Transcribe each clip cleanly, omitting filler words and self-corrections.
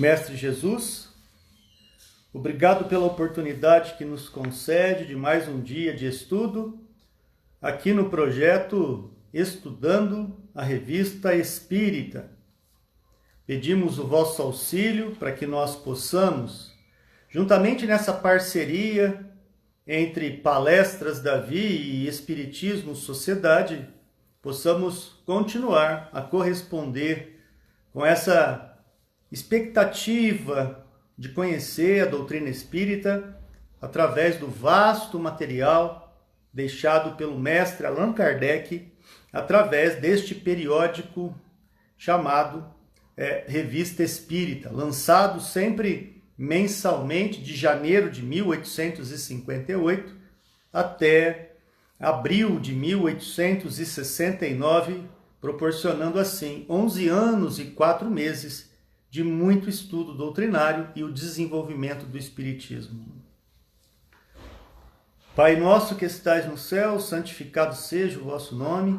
Mestre Jesus, obrigado pela oportunidade que nos concede de mais um dia de estudo aqui no projeto Estudando a Revista Espírita. Pedimos o vosso auxílio para que nós possamos, juntamente nessa parceria entre Palestras Davi e Espiritismo Sociedade, possamos continuar a corresponder com essa expectativa de conhecer a doutrina espírita através do vasto material deixado pelo mestre Allan Kardec através deste periódico chamado Revista Espírita, lançado sempre mensalmente de janeiro de 1858 até abril de 1869, proporcionando assim 11 anos e 4 meses de muito estudo doutrinário e o desenvolvimento do Espiritismo. Pai nosso que estais no céu, santificado seja o vosso nome.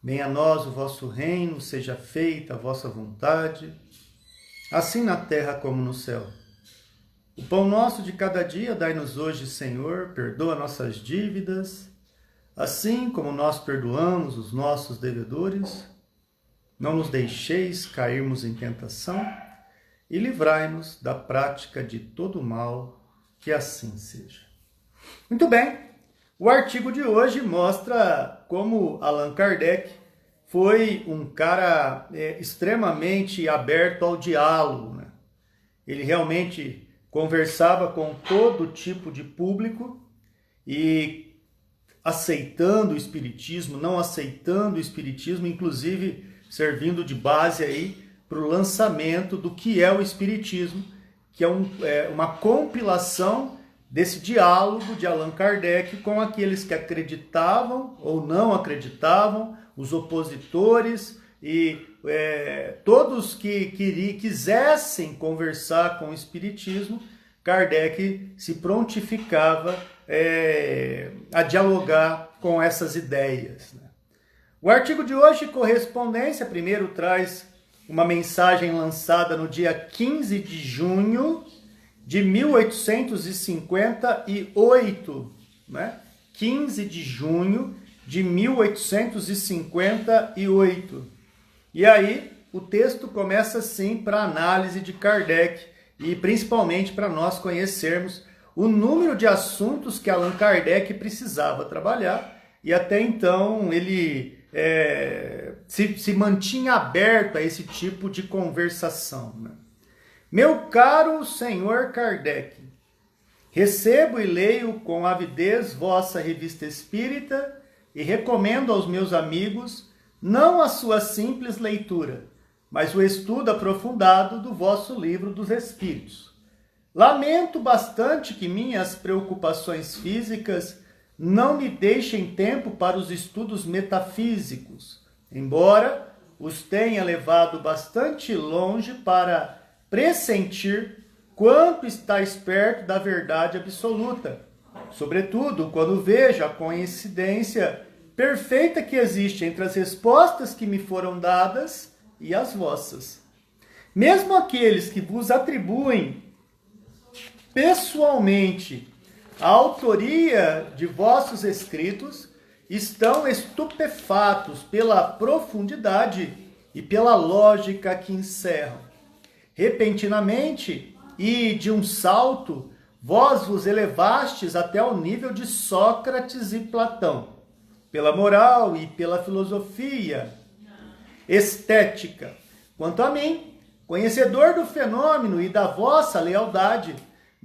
Venha a nós o vosso reino, seja feita a vossa vontade, assim na terra como no céu. O pão nosso de cada dia dai-nos hoje, Senhor, perdoa nossas dívidas, assim como nós perdoamos os nossos devedores. Não nos deixeis cairmos em tentação e livrai-nos da prática de todo o mal, que assim seja. Muito bem, o artigo de hoje mostra como Allan Kardec foi um cara extremamente aberto ao diálogo, né? Ele realmente conversava com todo tipo de público e aceitando o espiritismo, não aceitando o espiritismo, inclusive servindo de base aí para o lançamento do que é o Espiritismo, que é uma compilação desse diálogo de Allan Kardec com aqueles que acreditavam ou não acreditavam, os opositores e todos que quisessem conversar com o Espiritismo. Kardec se prontificava a dialogar com essas ideias, né? O artigo de hoje, correspondência, primeiro traz uma mensagem lançada no dia 15 de junho de 1858, né? 15 de junho de 1858. E aí o texto começa assim para análise de Kardec e principalmente para nós conhecermos o número de assuntos que Allan Kardec precisava trabalhar, e até então ele se mantinha aberto a esse tipo de conversação, né? Meu caro senhor Kardec, recebo e leio com avidez vossa revista espírita e recomendo aos meus amigos não a sua simples leitura, mas o estudo aprofundado do vosso livro dos Espíritos. Lamento bastante que minhas preocupações físicas não me deixem tempo para os estudos metafísicos, embora os tenha levado bastante longe para pressentir quanto estáis perto da verdade absoluta, sobretudo quando vejo a coincidência perfeita que existe entre as respostas que me foram dadas e as vossas. Mesmo aqueles que vos atribuem pessoalmente a autoria de vossos escritos estão estupefatos pela profundidade e pela lógica que encerram. Repentinamente e de um salto, vós vos elevastes até ao nível de Sócrates e Platão, pela moral e pela filosofia estética. Quanto a mim, conhecedor do fenômeno e da vossa lealdade,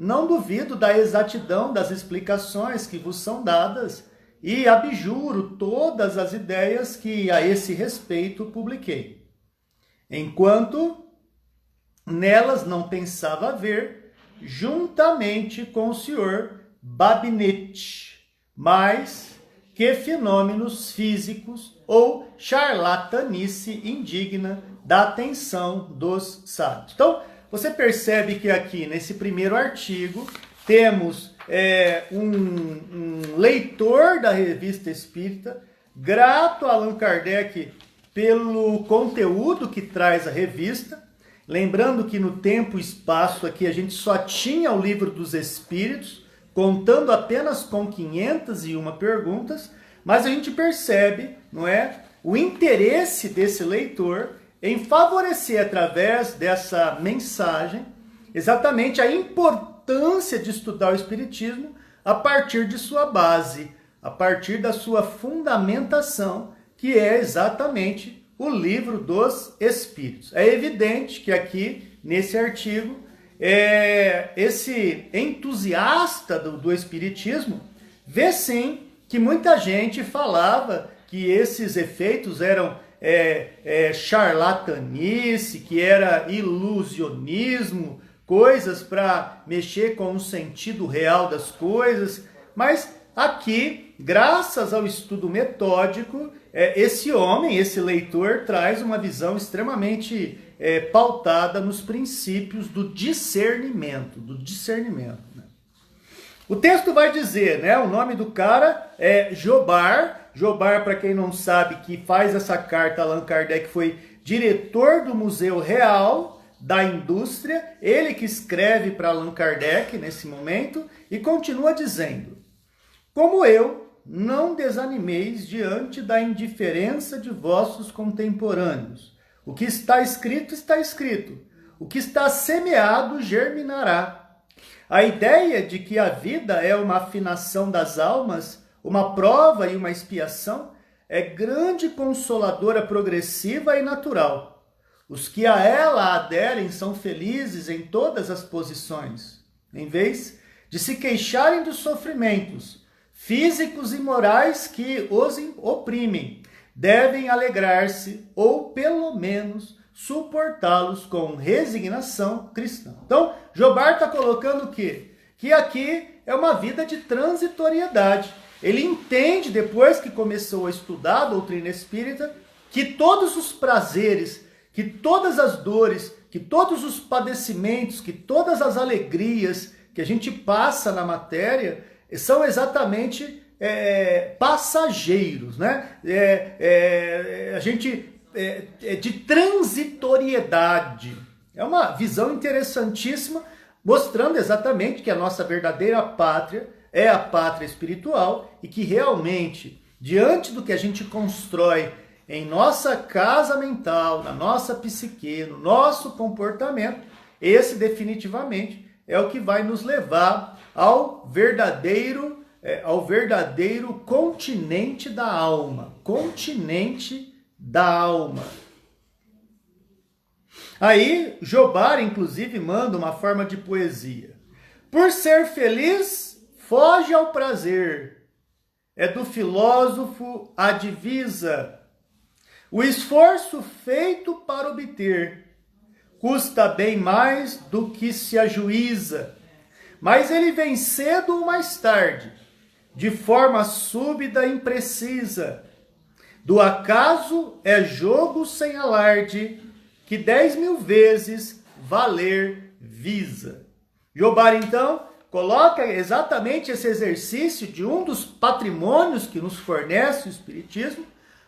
não duvido da exatidão das explicações que vos são dadas e abjuro todas as ideias que a esse respeito publiquei, enquanto nelas não pensava ver, juntamente com o senhor Babinett, mais que fenômenos físicos ou charlatanice indigna da atenção dos sábios. Então, você percebe que aqui, nesse primeiro artigo, temos um leitor da Revista Espírita, grato a Allan Kardec pelo conteúdo que traz a revista, Lembrando que no tempo e espaço aqui a gente só tinha o Livro dos Espíritos, contando apenas com 501 perguntas, mas a gente percebe, não é, o interesse desse leitor em favorecer através dessa mensagem exatamente a importância de estudar o Espiritismo a partir de sua base, a partir da sua fundamentação, que é exatamente o Livro dos Espíritos. É evidente que aqui, nesse artigo, esse entusiasta do Espiritismo vê sim que muita gente falava que esses efeitos eram charlatanice, que era ilusionismo, coisas para mexer com o sentido real das coisas, mas aqui, graças ao estudo metódico, esse homem, esse leitor, traz uma visão extremamente pautada nos princípios do discernimento. Né? O texto vai dizer, né, o nome do cara é Jobar. Jobar, para quem não sabe, que faz essa carta, Allan Kardec foi diretor do Museu Real da Indústria, ele que escreve para Allan Kardec nesse momento, e continua dizendo: como eu, não desanimeis diante da indiferença de vossos contemporâneos. O que está escrito, está escrito. O que está semeado, germinará. A ideia de que a vida é uma afinação das almas, uma prova e uma expiação, é grande consoladora progressiva e natural. Os que a ela aderem são felizes em todas as posições, em vez de se queixarem dos sofrimentos físicos e morais que os oprimem, devem alegrar-se ou, pelo menos, suportá-los com resignação cristã. Então, Jobar está colocando o quê? Que aqui é uma vida de transitoriedade. Ele entende, depois que começou a estudar a doutrina espírita, que todos os prazeres, que todas as dores, que todos os padecimentos, que todas as alegrias que a gente passa na matéria são exatamente passageiros, né? A gente de transitoriedade. É uma visão interessantíssima, mostrando exatamente que a nossa verdadeira pátria é a pátria espiritual e que realmente, diante do que a gente constrói em nossa casa mental, na nossa psique, no nosso comportamento, esse definitivamente é o que vai nos levar ao verdadeiro continente da alma. Continente da alma. Aí, Jobar, inclusive, manda uma forma de poesia. Por ser feliz, foge ao prazer. É do filósofo a divisa. O esforço feito para obter custa bem mais do que se ajuiza. Mas ele vem cedo ou mais tarde, de forma súbita e imprecisa. Do acaso é jogo sem alarde, que 10.000 vezes valer visa. Jobar, então, coloca exatamente esse exercício de um dos patrimônios que nos fornece o Espiritismo,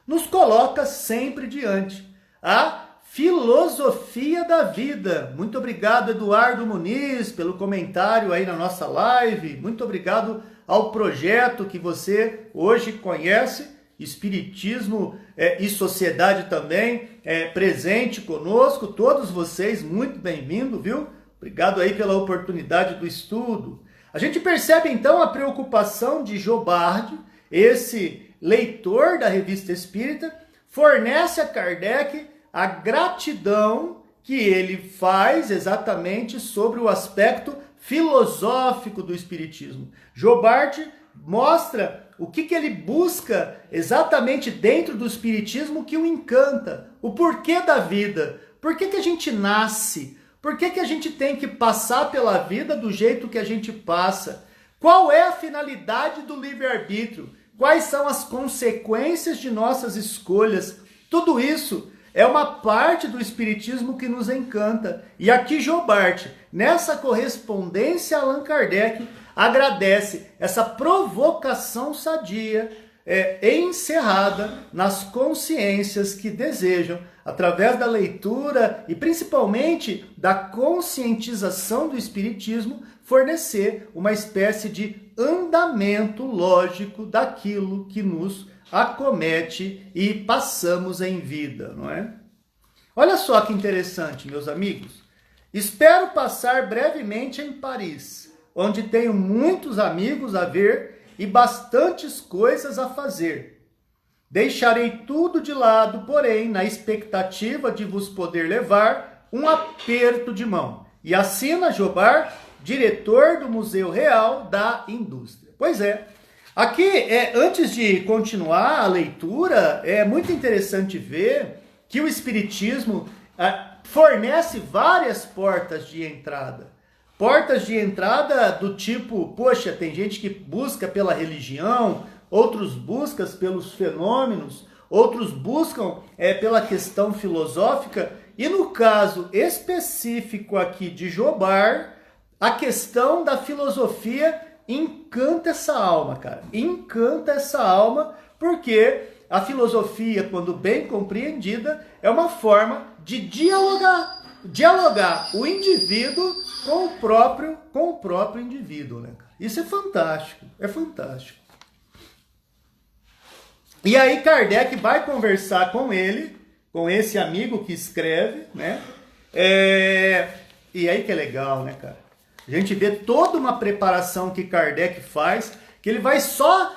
nos coloca sempre diante. A filosofia da vida. Muito obrigado, Eduardo Muniz, pelo comentário aí na nossa live. Muito obrigado ao projeto que você hoje conhece, Espiritismo e Sociedade também, presente conosco. Todos vocês, muito bem-vindo, viu? Obrigado aí pela oportunidade do estudo. A gente percebe então a preocupação de Jobard, esse leitor da Revista Espírita, fornece a Kardec a gratidão que ele faz exatamente sobre o aspecto filosófico do Espiritismo. Jobard mostra o que ele busca exatamente dentro do Espiritismo que o encanta, o porquê da vida, por que a gente nasce, por que a gente tem que passar pela vida do jeito que a gente passa, qual é a finalidade do livre-arbítrio, quais são as consequências de nossas escolhas, tudo isso é uma parte do Espiritismo que nos encanta. E aqui Jobard, nessa correspondência a Allan Kardec, agradece essa provocação sadia encerrada nas consciências que desejam, através da leitura e principalmente da conscientização do Espiritismo, fornecer uma espécie de andamento lógico daquilo que nos acomete e passamos em vida, não é? Olha só que interessante, meus amigos. Espero passar brevemente em Paris, onde tenho muitos amigos a ver e bastantes coisas a fazer. Deixarei tudo de lado, porém, na expectativa de vos poder levar um aperto de mão. E assina Jobard, diretor do Museu Real da Indústria. Pois é, aqui, antes de continuar a leitura, é muito interessante ver que o Espiritismo fornece várias portas de entrada. Portas de entrada do tipo, poxa, tem gente que busca pela religião, outros buscam pelos fenômenos, outros buscam pela questão filosófica, e no caso específico aqui de Jobard, a questão da filosofia encanta essa alma, cara. Encanta essa alma, porque a filosofia, quando bem compreendida, é uma forma de dialogar o indivíduo com o próprio indivíduo, né? Isso é fantástico, é fantástico. E aí Kardec vai conversar com ele, com esse amigo que escreve, né? E aí que é legal, né, cara? A gente vê toda uma preparação que Kardec faz, que ele vai só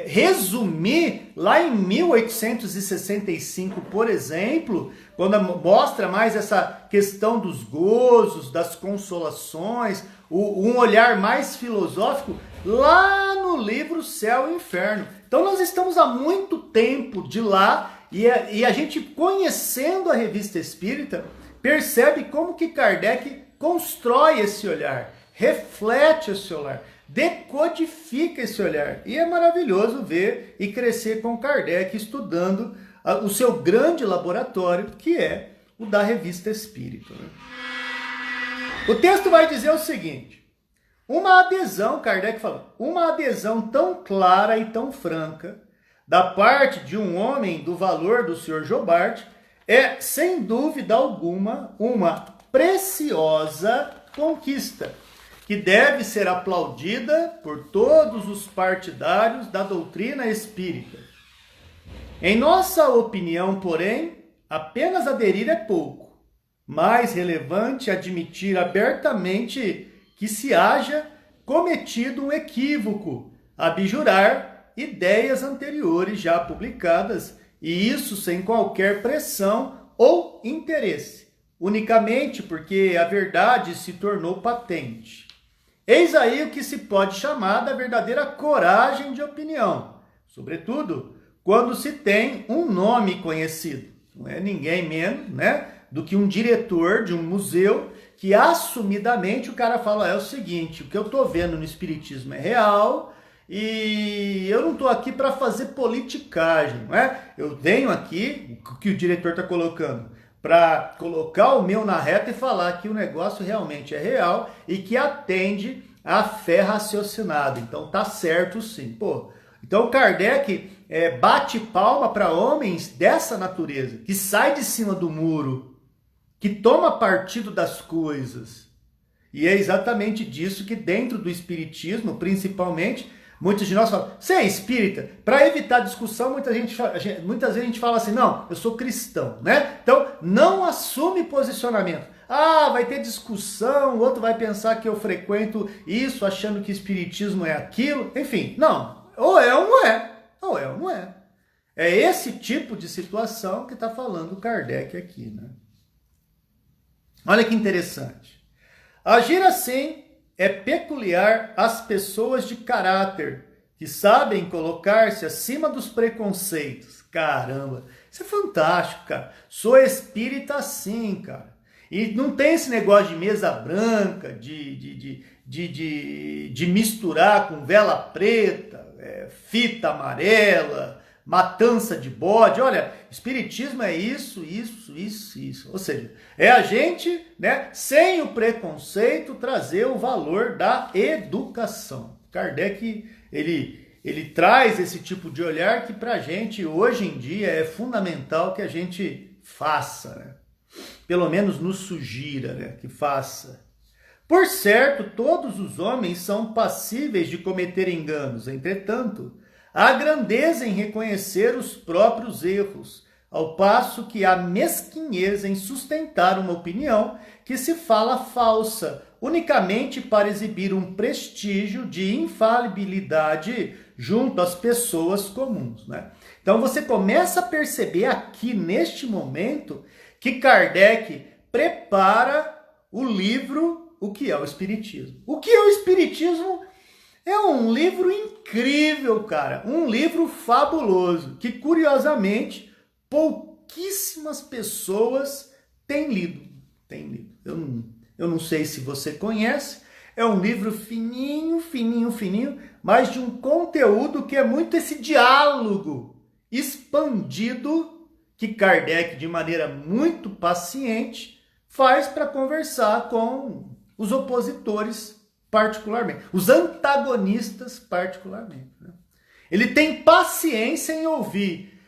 resumir lá em 1865, por exemplo, quando mostra mais essa questão dos gozos, das consolações, um olhar mais filosófico, lá no livro Céu e Inferno. Então nós estamos há muito tempo de lá, e a gente, conhecendo a Revista Espírita, percebe como que Kardec constrói esse olhar, reflete esse olhar, decodifica esse olhar. E é maravilhoso ver e crescer com Kardec estudando o seu grande laboratório, que é o da Revista Espírita. O texto vai dizer o seguinte: uma adesão, Kardec fala, uma adesão tão clara e tão franca da parte de um homem do valor do Sr. Jobard é, sem dúvida alguma, uma preciosa conquista, que deve ser aplaudida por todos os partidários da doutrina espírita. Em nossa opinião, porém, apenas aderir é pouco. Mais relevante admitir abertamente que se haja cometido um equívoco, abjurar ideias anteriores já publicadas, e isso sem qualquer pressão ou interesse, unicamente porque a verdade se tornou patente. Eis aí o que se pode chamar da verdadeira coragem de opinião, sobretudo quando se tem um nome conhecido. Não é ninguém menos, né, do que um diretor de um museu que assumidamente o cara fala, é o seguinte, o que eu estou vendo no Espiritismo é real e eu não estou aqui para fazer politicagem, não é? Eu venho aqui, o que o diretor está colocando, para colocar o meu na reta e falar que o negócio realmente é real e que atende à fé raciocinada. Então tá certo sim. Pô, então Kardec bate palma para homens dessa natureza, que sai de cima do muro, que toma partido das coisas. E é exatamente disso que dentro do Espiritismo, principalmente, muitos de nós falam, você é espírita? Para evitar discussão, muitas vezes a gente fala assim, não, eu sou cristão, né? Então, não assume posicionamento. Ah, vai ter discussão, o outro vai pensar que eu frequento isso, achando que espiritismo é aquilo. Enfim, não, ou é ou não é, ou é ou não é. É esse tipo de situação que está falando Kardec aqui, né? Olha que interessante. Agir assim é peculiar às pessoas de caráter, que sabem colocar-se acima dos preconceitos. Caramba, isso é fantástico, cara. Sou espírita sim, cara. E não tem esse negócio de mesa branca, de misturar com vela preta, fita amarela, matança de bode. Olha, espiritismo é isso. Ou seja, é a gente, né, sem o preconceito, trazer o valor da educação. Kardec, ele ele traz esse tipo de olhar que para a gente hoje em dia é fundamental que a gente faça, né? Pelo menos nos sugira, né? Que faça. Por certo, todos os homens são passíveis de cometer enganos, entretanto, há grandeza em reconhecer os próprios erros, ao passo que há mesquinhez em sustentar uma opinião que se fala falsa, unicamente para exibir um prestígio de infalibilidade junto às pessoas comuns, né? Então você começa a perceber aqui neste momento que Kardec prepara o livro O que é o Espiritismo. O que é o Espiritismo? É um livro incrível, cara. Um livro fabuloso, que curiosamente pouquíssimas pessoas têm lido. Eu não sei se você conhece. É um livro fininho, fininho, fininho, mas de um conteúdo que é muito esse diálogo expandido que Kardec, de maneira muito paciente, faz para conversar com os opositores particularmente, os antagonistas particularmente, né? Ele tem paciência em ouvir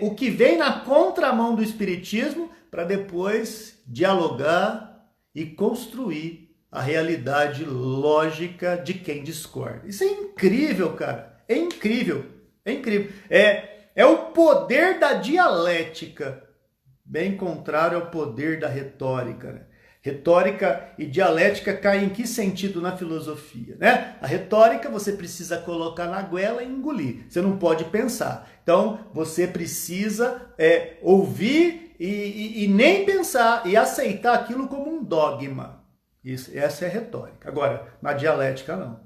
o que vem na contramão do Espiritismo para depois dialogar e construir a realidade lógica de quem discorda. Isso é incrível, cara. É incrível. É incrível. É o poder da dialética, bem contrário ao poder da retórica, né? Retórica e dialética caem em que sentido na filosofia, né? A retórica você precisa colocar na goela e engolir. Você não pode pensar. Então, você precisa ouvir e nem pensar e aceitar aquilo como um dogma. Essa é a retórica. Agora, na dialética, não.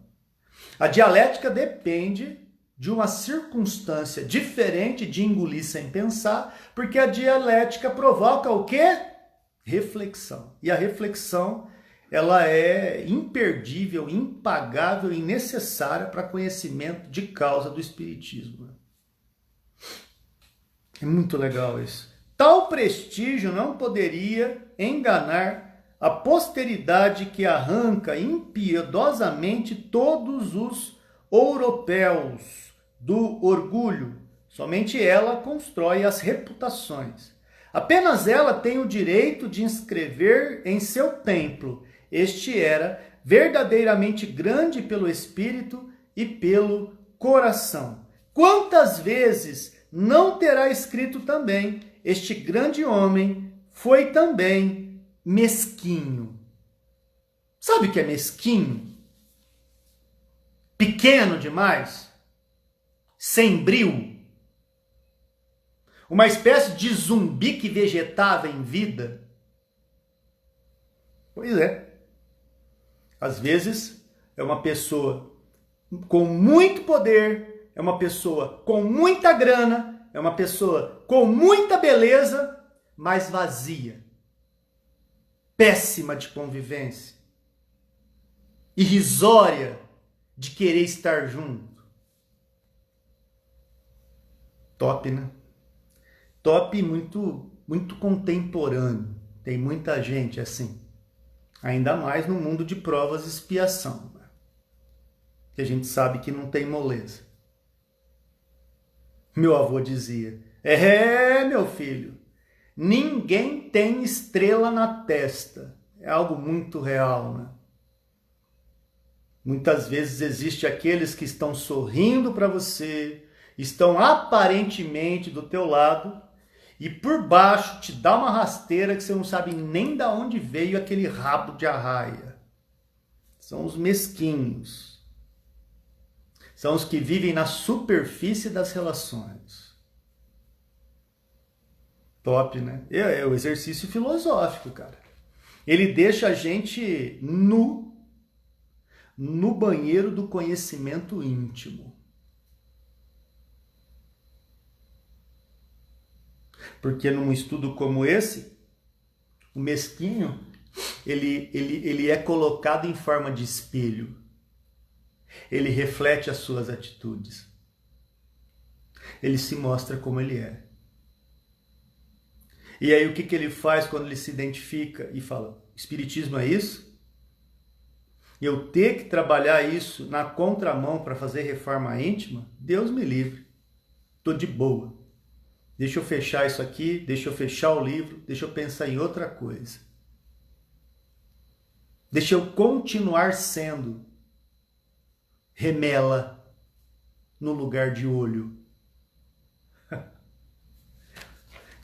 A dialética depende de uma circunstância diferente de engolir sem pensar, porque a dialética provoca o quê? Reflexão. E a reflexão, ela é imperdível, impagável e necessária para conhecimento de causa do Espiritismo. É muito legal isso. Tal prestígio não poderia enganar a posteridade que arranca impiedosamente todos os europeus do orgulho. Somente ela constrói as reputações. Apenas ela tem o direito de inscrever em seu templo. Este era verdadeiramente grande pelo espírito e pelo coração. Quantas vezes não terá escrito também: este grande homem foi também mesquinho. Sabe o que é mesquinho? Pequeno demais? Sem brio? Uma espécie de zumbi que vegetava em vida? Pois é. Às vezes é uma pessoa com muito poder, é uma pessoa com muita grana, é uma pessoa com muita beleza, mas vazia. Péssima de convivência. Irrisória de querer estar junto. Top, né? Top muito contemporâneo. Tem muita gente assim. Ainda mais no mundo de provas e expiação, né? Que a gente sabe que não tem moleza. Meu avô dizia: meu filho, ninguém tem estrela na testa. É algo muito real, né? Muitas vezes existe aqueles que estão sorrindo para você, estão aparentemente do teu lado, e por baixo te dá uma rasteira que você não sabe nem de onde veio aquele rabo de arraia. São os mesquinhos. São os que vivem na superfície das relações. Top, né? É o exercício filosófico, cara. Ele deixa a gente no banheiro do conhecimento íntimo. Porque num estudo como esse, o mesquinho, ele é colocado em forma de espelho. Ele reflete as suas atitudes. Ele se mostra como ele é. E aí o que ele faz quando ele se identifica e fala: Espiritismo é isso? eu ter que trabalhar isso na contramão para fazer reforma íntima, Deus me livre. Estou de boa. Deixa eu fechar isso aqui, deixa eu fechar o livro, deixa eu pensar em outra coisa. Deixa eu continuar sendo remela no lugar de olho.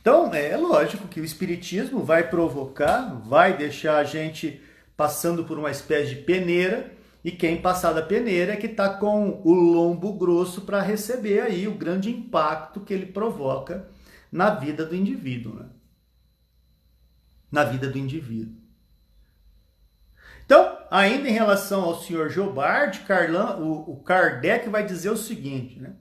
Então, é lógico que o Espiritismo vai provocar, vai deixar a gente passando por uma espécie de peneira, e quem passar da peneira é que está com o lombo grosso para receber aí o grande impacto que ele provoca na vida do indivíduo, né? Na vida do indivíduo. Então, ainda em relação ao Sr. Jobard, o Kardec vai dizer o seguinte, né?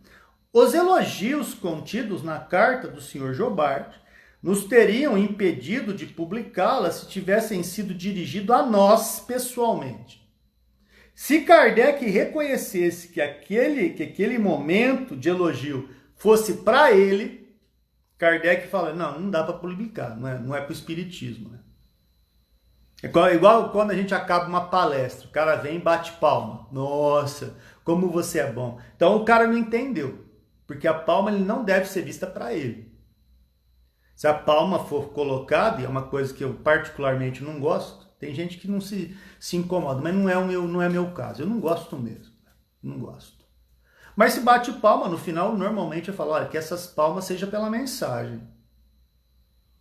Os elogios contidos na carta do Sr. Jobard nos teriam impedido de publicá-la se tivessem sido dirigidos a nós pessoalmente. Se Kardec reconhecesse que aquele momento de elogio fosse para ele, Kardec fala, não dá para publicar, não é para o Espiritismo. Né? É igual quando a gente acaba uma palestra, o cara vem e bate palma. Nossa, como você é bom. Então o cara não entendeu, porque a palma ele não deve ser vista para ele. Se a palma for colocada, e é uma coisa que eu particularmente não gosto, tem gente que não se incomoda, mas não é meu caso. Eu não gosto mesmo. Não gosto. Mas se bate palma, no final, normalmente eu falo, olha, que essas palmas sejam pela mensagem.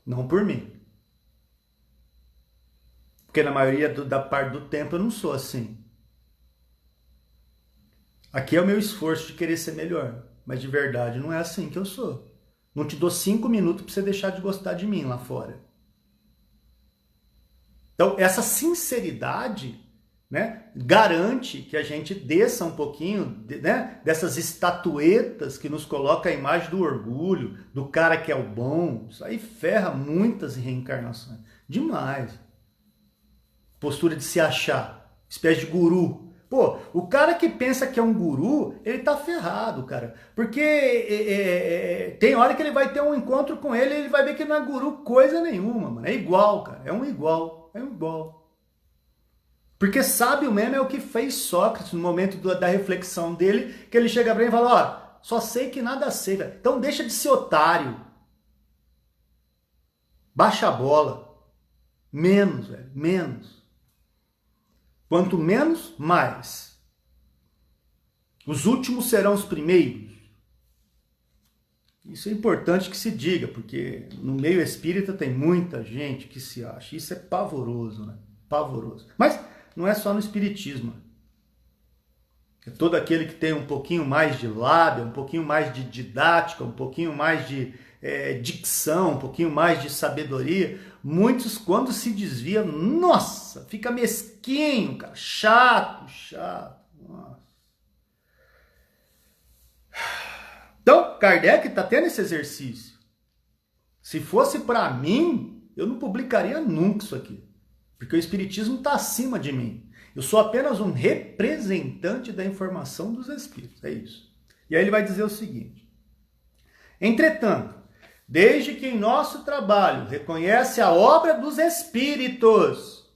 Não por mim. Porque na maioria da parte do tempo eu não sou assim. Aqui é o meu esforço de querer ser melhor. Mas de verdade não é assim que eu sou. Não te dou 5 minutos para você deixar de gostar de mim lá fora. Então, essa sinceridade, né, garante que a gente desça um pouquinho, né, dessas estatuetas que nos coloca a imagem do orgulho, do cara que é o bom. Isso aí ferra muitas reencarnações. Demais. Postura de se achar, espécie de guru. Pô, o cara que pensa que é um guru, ele tá ferrado, cara. Porque tem hora que ele vai ter um encontro com ele e ele vai ver que não é guru coisa nenhuma, mano. É igual, cara. É um igual. Porque sábio mesmo é o que fez Sócrates no momento da reflexão dele, que ele chega pra ele e fala, ó, só sei que nada sei, velho. Então deixa de ser otário. Baixa a bola. Menos, velho. Menos. Quanto menos, mais. Os últimos serão os primeiros. Isso é importante que se diga, porque no meio espírita tem muita gente que se acha. Isso é pavoroso, né? Pavoroso. Mas não é só no espiritismo. É todo aquele que tem um pouquinho mais de lábia, um pouquinho mais de didática, um pouquinho mais de dicção, um pouquinho mais de sabedoria. Muitos, quando se desvia, nossa, fica mesquinho, cara, chato. Nossa. Então, Kardec está tendo esse exercício. Se fosse para mim, eu não publicaria nunca isso aqui. Porque o Espiritismo está acima de mim. Eu sou apenas um representante da informação dos Espíritos. É isso. E aí ele vai dizer o seguinte. Entretanto, desde que em nosso trabalho reconhece a obra dos Espíritos,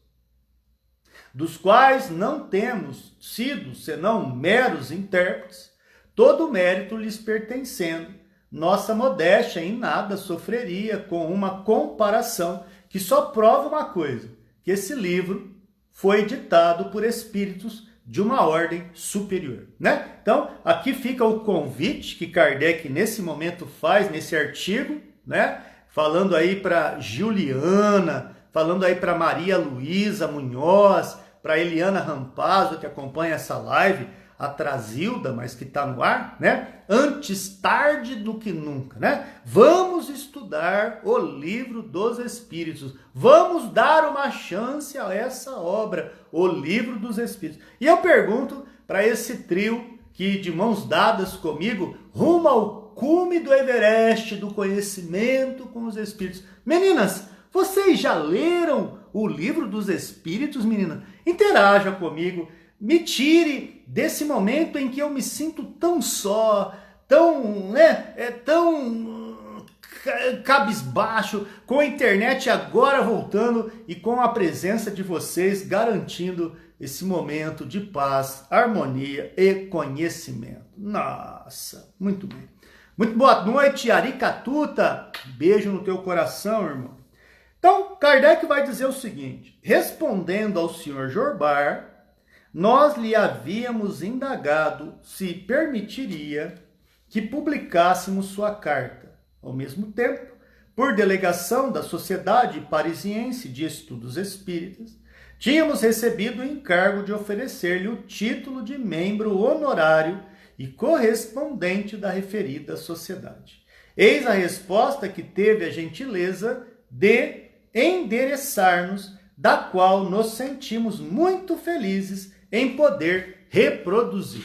dos quais não temos sido senão meros intérpretes, todo o mérito lhes pertencendo, nossa modéstia em nada sofreria com uma comparação que só prova uma coisa, que esse livro foi ditado por espíritos de uma ordem superior, né? Então, aqui fica o convite que Kardec nesse momento faz nesse artigo, né? Falando aí para Juliana, falando aí para Maria Luísa Munhoz, para Eliana Rampazzo, que acompanha essa live, a Trazilda, mas que está no ar, né? Antes tarde do que nunca, né? Vamos estudar o livro dos Espíritos. Vamos dar uma chance a essa obra, o livro dos Espíritos. E eu pergunto para esse trio que de mãos dadas comigo, rumo ao cume do Everest do conhecimento com os Espíritos. Meninas, vocês já leram o livro dos Espíritos, meninas? Interaja comigo. Me tire desse momento em que eu me sinto tão só, tão cabisbaixo, com a internet agora voltando e com a presença de vocês garantindo esse momento de paz, harmonia e conhecimento. Nossa, muito bem. Muito boa noite, Aricatuta. Beijo no teu coração, irmão. Então, Kardec vai dizer o seguinte: respondendo ao senhor Jorbar, nós lhe havíamos indagado se permitiria que publicássemos sua carta. Ao mesmo tempo, por delegação da Sociedade Parisiense de Estudos Espíritas, tínhamos recebido o encargo de oferecer-lhe o título de membro honorário e correspondente da referida sociedade. Eis a resposta que teve a gentileza de endereçar-nos, da qual nos sentimos muito felizes em poder reproduzir,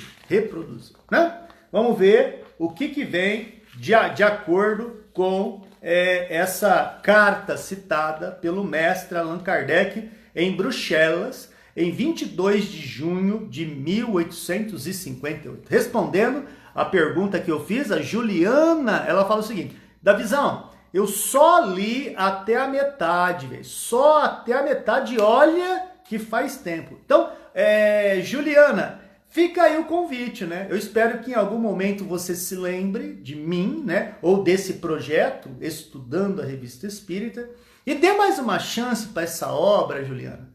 né? Vamos ver o que vem de acordo com essa carta citada pelo mestre Allan Kardec em Bruxelas, em 22 de junho de 1858. Respondendo a pergunta que eu fiz, a Juliana, ela fala o seguinte: Davizão, eu só li até a metade, velho. Só até a metade, olha que faz tempo. Então, Juliana, fica aí o convite, né? Eu espero que em algum momento você se lembre de mim, né? Ou desse projeto, Estudando a Revista Espírita, e dê mais uma chance para essa obra, Juliana.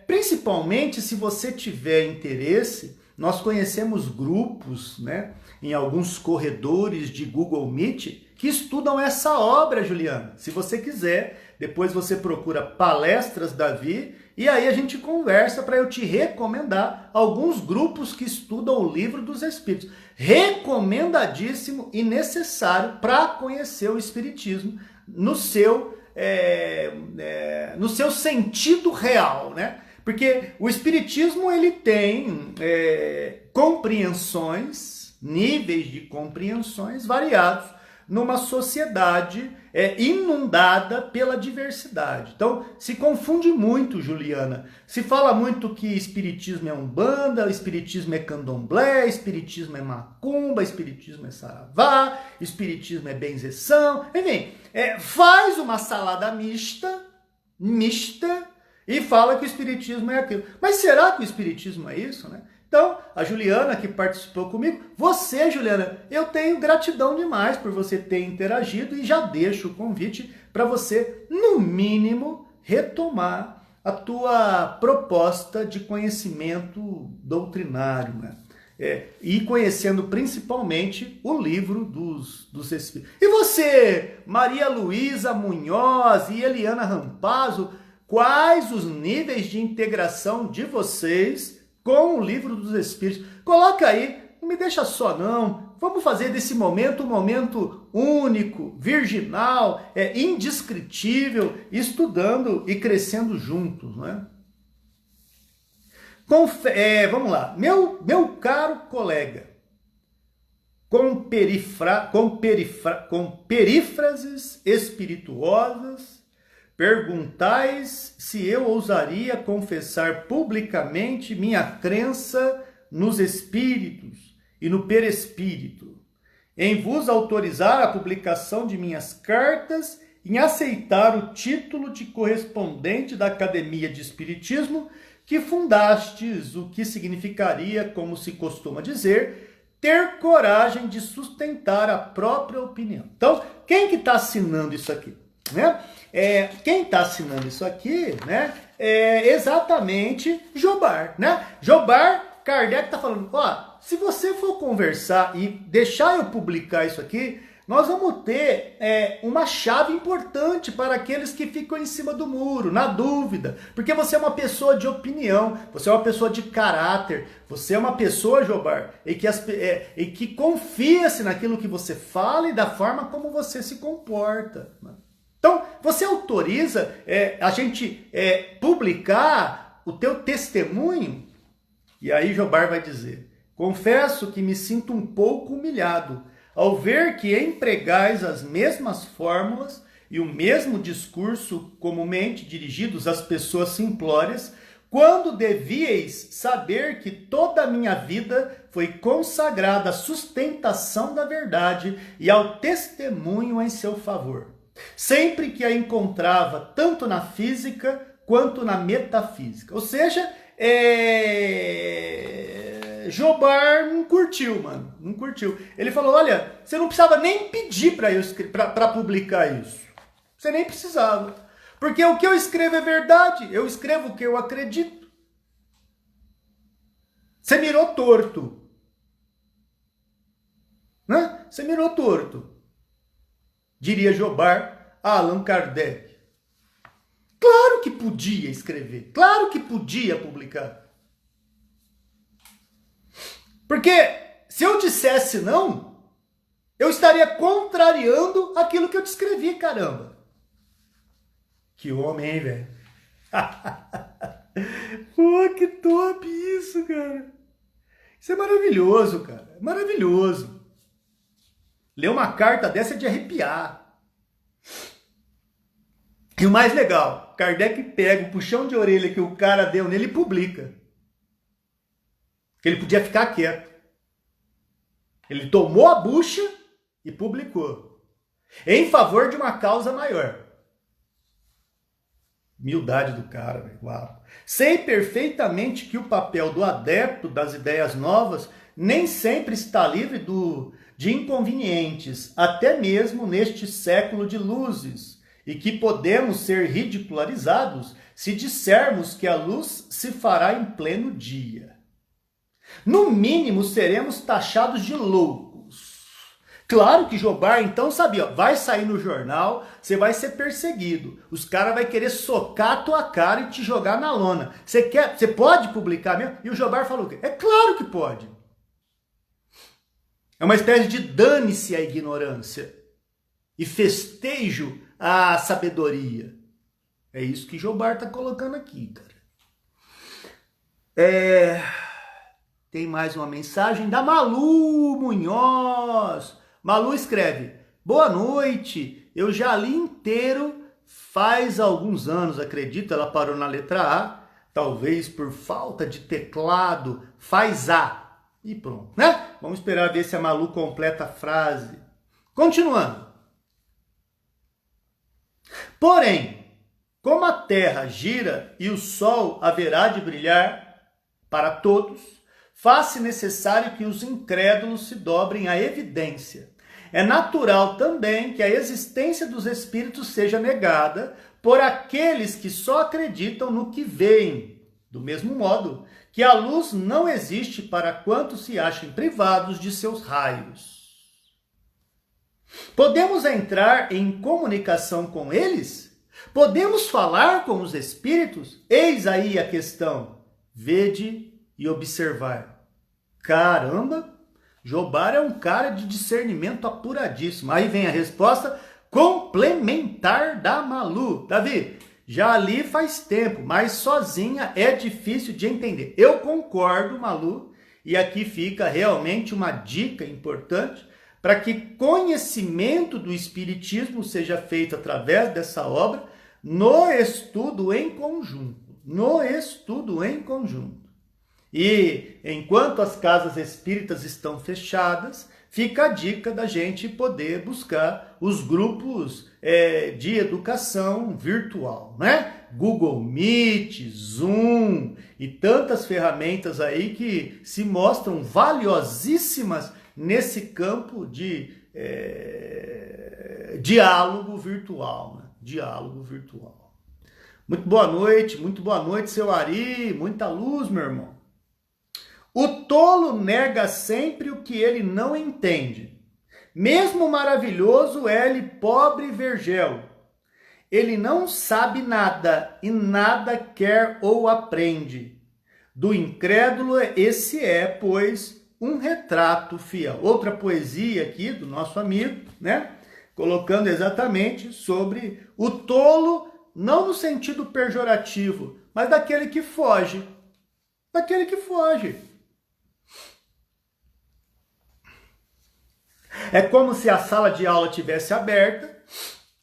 Principalmente se você tiver interesse, nós conhecemos grupos, né? Em alguns corredores de Google Meet, que estudam essa obra, Juliana. Se você quiser, depois você procura Palestras Davi e aí a gente conversa para eu te recomendar alguns grupos que estudam o Livro dos Espíritos. Recomendadíssimo e necessário para conhecer o Espiritismo no seu sentido real, né? Porque o Espiritismo ele tem compreensões, níveis de compreensões variados, numa sociedade inundada pela diversidade. Então, se confunde muito, Juliana. Se fala muito que espiritismo é umbanda, espiritismo é candomblé, espiritismo é macumba, espiritismo é saravá, espiritismo é benzeção. Enfim, faz uma salada mista, e fala que o espiritismo é aquilo. Mas será que o espiritismo é isso, né? Então, a Juliana que participou comigo, você, Juliana, eu tenho gratidão demais por você ter interagido e já deixo o convite para você, no mínimo, retomar a tua proposta de conhecimento doutrinário, né? E conhecendo principalmente o Livro dos Espíritos. E você, Maria Luísa Munhoz e Eliana Rampazzo, quais os níveis de integração de vocês com o Livro dos Espíritos? Coloca aí, não me deixa só não. Vamos fazer desse momento um momento único, virginal, indescritível, estudando e crescendo juntos, não é? Vamos lá, meu caro colega, com perífrases espirituosas, perguntais se eu ousaria confessar publicamente minha crença nos espíritos e no perespírito, em vos autorizar a publicação de minhas cartas, em aceitar o título de correspondente da Academia de Espiritismo que fundastes, o que significaria, como se costuma dizer, ter coragem de sustentar a própria opinião. Então, quem que está assinando isso aqui? Né? Quem está assinando isso aqui, né, é exatamente Jorbar, né? Jorbar, Kardec está falando, se você for conversar e deixar eu publicar isso aqui, nós vamos ter uma chave importante para aqueles que ficam em cima do muro, na dúvida, porque você é uma pessoa de opinião, você é uma pessoa de caráter, você é uma pessoa, Jorbar, e que confia-se naquilo que você fala e da forma como você se comporta, né? Então, você autoriza a gente publicar o teu testemunho? E aí Jorbar vai dizer, confesso que me sinto um pouco humilhado ao ver que empregais as mesmas fórmulas e o mesmo discurso comumente dirigidos às pessoas simplórias, quando devíeis saber que toda a minha vida foi consagrada à sustentação da verdade e ao testemunho em seu favor. Sempre que a encontrava tanto na física quanto na metafísica. Ou seja, Jobar não curtiu, mano. Não curtiu. Ele falou, olha, você não precisava nem pedir para publicar isso. Você nem precisava. Porque o que eu escrevo é verdade. Eu escrevo o que eu acredito. Você mirou torto. Né? Você mirou torto. Diria Jobar a Allan Kardec. Claro que podia escrever. Claro que podia publicar. Porque se eu dissesse não, eu estaria contrariando aquilo que eu descrevi, caramba. Que homem, hein, velho? Pô, que top isso, cara. Isso é maravilhoso, cara. É maravilhoso. Ler uma carta dessa é de arrepiar. E o mais legal, Kardec pega o puxão de orelha que o cara deu nele e publica. Ele podia ficar quieto. Ele tomou a bucha e publicou. Em favor de uma causa maior. Humildade do cara, velho. Uau. Sei perfeitamente que o papel do adepto das ideias novas nem sempre está livre de inconvenientes, até mesmo neste século de luzes, e que podemos ser ridicularizados se dissermos que a luz se fará em pleno dia. No mínimo, seremos taxados de loucos. Claro que Jobar, então, sabia, vai sair no jornal, você vai ser perseguido. Os caras vão querer socar a tua cara e te jogar na lona. Você pode publicar mesmo? E o Jobar falou o quê? É claro que pode. É uma espécie de dane-se a ignorância e festejo a sabedoria. É isso que Jobar está colocando aqui, cara. Tem mais uma mensagem da Malu Munhoz. Malu escreve, boa noite, eu já li inteiro faz alguns anos, acredito, ela parou na letra A, talvez por falta de teclado, faz A. E pronto, né? Vamos esperar ver se a Malu completa a frase. Continuando. Porém, como a Terra gira e o Sol haverá de brilhar para todos, faz-se necessário que os incrédulos se dobrem à evidência. É natural também que a existência dos espíritos seja negada por aqueles que só acreditam no que veem. Do mesmo modo que a luz não existe para quantos se achem privados de seus raios. Podemos entrar em comunicação com eles? Podemos falar com os espíritos? Eis aí a questão. Vede e observar. Caramba, Jobar é um cara de discernimento apuradíssimo. Aí vem a resposta complementar da Malu. Davi, já li faz tempo, mas sozinha é difícil de entender. Eu concordo, Malu, e aqui fica realmente uma dica importante para que conhecimento do Espiritismo seja feito através dessa obra no estudo em conjunto. No estudo em conjunto. E enquanto as casas espíritas estão fechadas, fica a dica da gente poder buscar os grupos de educação virtual, né? Google Meet, Zoom e tantas ferramentas aí que se mostram valiosíssimas nesse campo de diálogo virtual, né? Diálogo virtual. Muito boa noite, seu Ari, muita luz, meu irmão. O tolo nega sempre o que ele não entende. Mesmo maravilhoso é-lhe pobre vergel. Ele não sabe nada e nada quer ou aprende. Do incrédulo esse é, pois, um retrato fiel. Outra poesia aqui do nosso amigo, né? Colocando exatamente sobre o tolo, não no sentido pejorativo, mas daquele que foge. Daquele que foge. É como se a sala de aula tivesse aberta,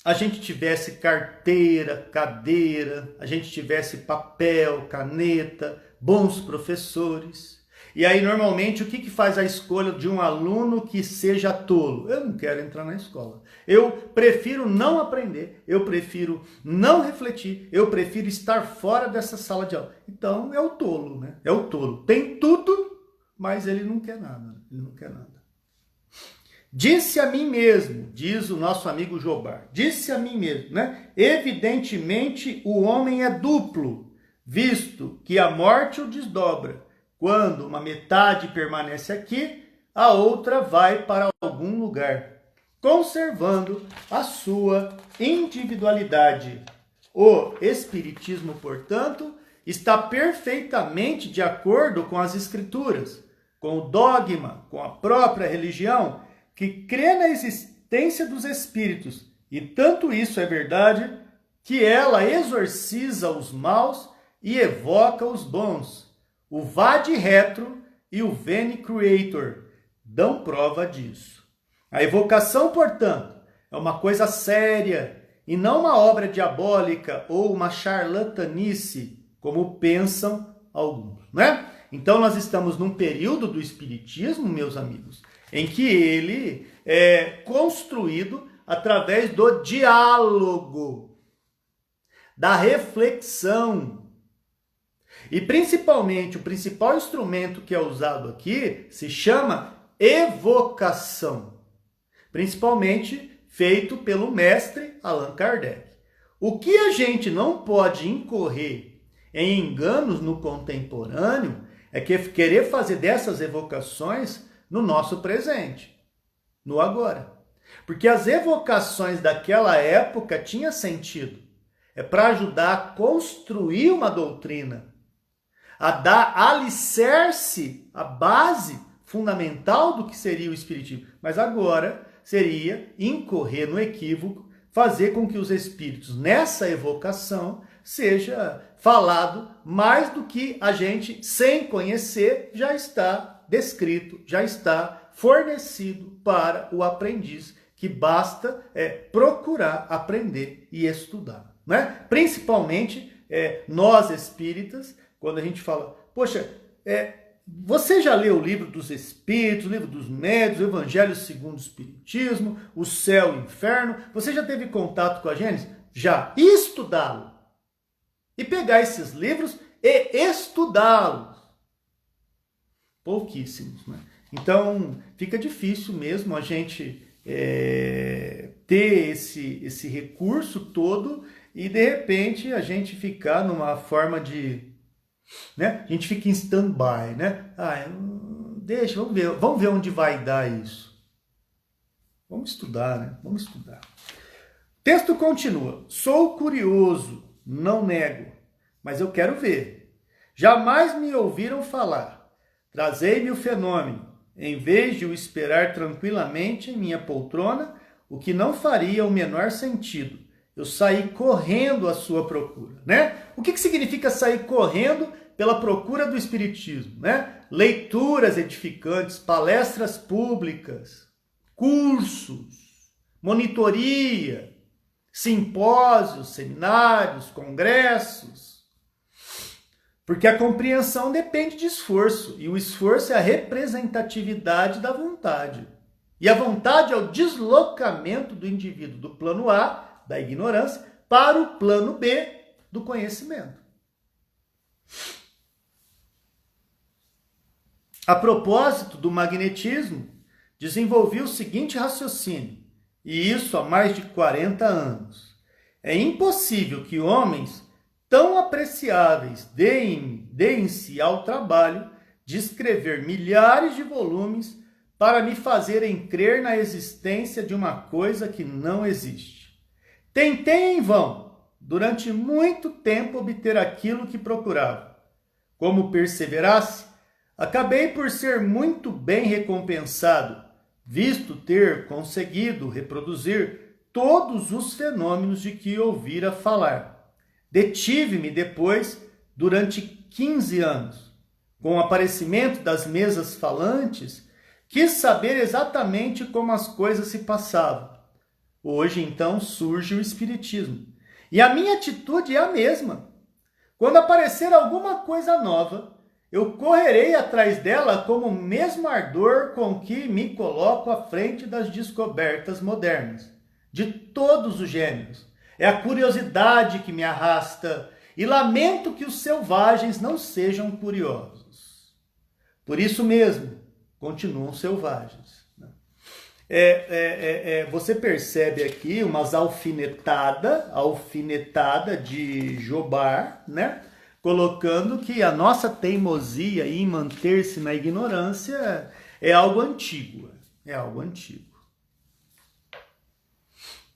a gente tivesse carteira, cadeira, a gente tivesse papel, caneta, bons professores. E aí, normalmente, o que faz a escolha de um aluno que seja tolo? Eu não quero entrar na escola. Eu prefiro não aprender, eu prefiro não refletir, eu prefiro estar fora dessa sala de aula. Então, é o tolo, né? É o tolo. Tem tudo, mas ele não quer nada. Ele não quer nada. Disse a mim mesmo, diz o nosso amigo Jobar, disse a mim mesmo, né? Evidentemente, o homem é duplo, visto que a morte o desdobra. Quando uma metade permanece aqui, a outra vai para algum lugar, conservando a sua individualidade. O Espiritismo, portanto, está perfeitamente de acordo com as Escrituras, com o dogma, com a própria religião, que crê na existência dos espíritos. E tanto isso é verdade, que ela exorciza os maus e evoca os bons. O Vade Retro e o Veni Creator dão prova disso. A evocação, portanto, é uma coisa séria e não uma obra diabólica ou uma charlatanice, como pensam alguns, né? Então nós estamos num período do Espiritismo, meus amigos, em que ele é construído através do diálogo, da reflexão. E principalmente, o principal instrumento que é usado aqui se chama evocação. Principalmente feito pelo mestre Allan Kardec. O que a gente não pode incorrer em enganos no contemporâneo é que querer fazer dessas evocações no nosso presente, no agora. Porque as evocações daquela época tinham sentido. É para ajudar a construir uma doutrina, a dar alicerce, a base fundamental do que seria o Espiritismo. Mas agora seria incorrer no equívoco, fazer com que os Espíritos, nessa evocação, seja falado mais do que a gente, sem conhecer, já está descrito, já está fornecido para o aprendiz, que basta procurar aprender e estudar, né? Principalmente nós espíritas, quando a gente fala, poxa, você já leu o Livro dos Espíritos, o Livro dos Médiuns, o Evangelho segundo o Espiritismo, o Céu e o Inferno? Você já teve contato com a Gênesis? Já. E estudá-lo? E pegar esses livros e estudá-los? Pouquíssimos, né? Então, fica difícil mesmo a gente ter esse recurso todo e, de repente, a gente ficar numa forma de... né? A gente fica em stand-by, né? Deixa, vamos ver onde vai dar isso. Vamos estudar, né? Vamos estudar. O texto continua. Sou curioso, não nego, mas eu quero ver. Jamais me ouviram falar. Trazei-me o fenômeno, em vez de o esperar tranquilamente em minha poltrona, o que não faria o menor sentido. Eu saí correndo à sua procura, né? O que significa sair correndo pela procura do Espiritismo, né? Leituras edificantes, palestras públicas, cursos, monitoria, simpósios, seminários, congressos. Porque a compreensão depende de esforço, e o esforço é a representatividade da vontade. E a vontade é o deslocamento do indivíduo do plano A, da ignorância, para o plano B, do conhecimento. A propósito do magnetismo, desenvolvi o seguinte raciocínio, e isso há mais de 40 anos. É impossível que homens tão apreciáveis deem-se ao trabalho de escrever milhares de volumes para me fazerem crer na existência de uma coisa que não existe. Tentei em vão, durante muito tempo, obter aquilo que procurava. Como perseverasse, acabei por ser muito bem recompensado, visto ter conseguido reproduzir todos os fenômenos de que ouvira falar. Detive-me depois durante 15 anos. Com o aparecimento das mesas falantes, quis saber exatamente como as coisas se passavam. Hoje, então, surge o Espiritismo. E a minha atitude é a mesma. Quando aparecer alguma coisa nova, eu correrei atrás dela como o mesmo ardor com que me coloco à frente das descobertas modernas, de todos os gêneros. É a curiosidade que me arrasta, e lamento que os selvagens não sejam curiosos. Por isso mesmo, continuam selvagens. Você percebe aqui umas alfinetada de Jobar, né? Colocando que a nossa teimosia em manter-se na ignorância é algo antigo. É algo antigo.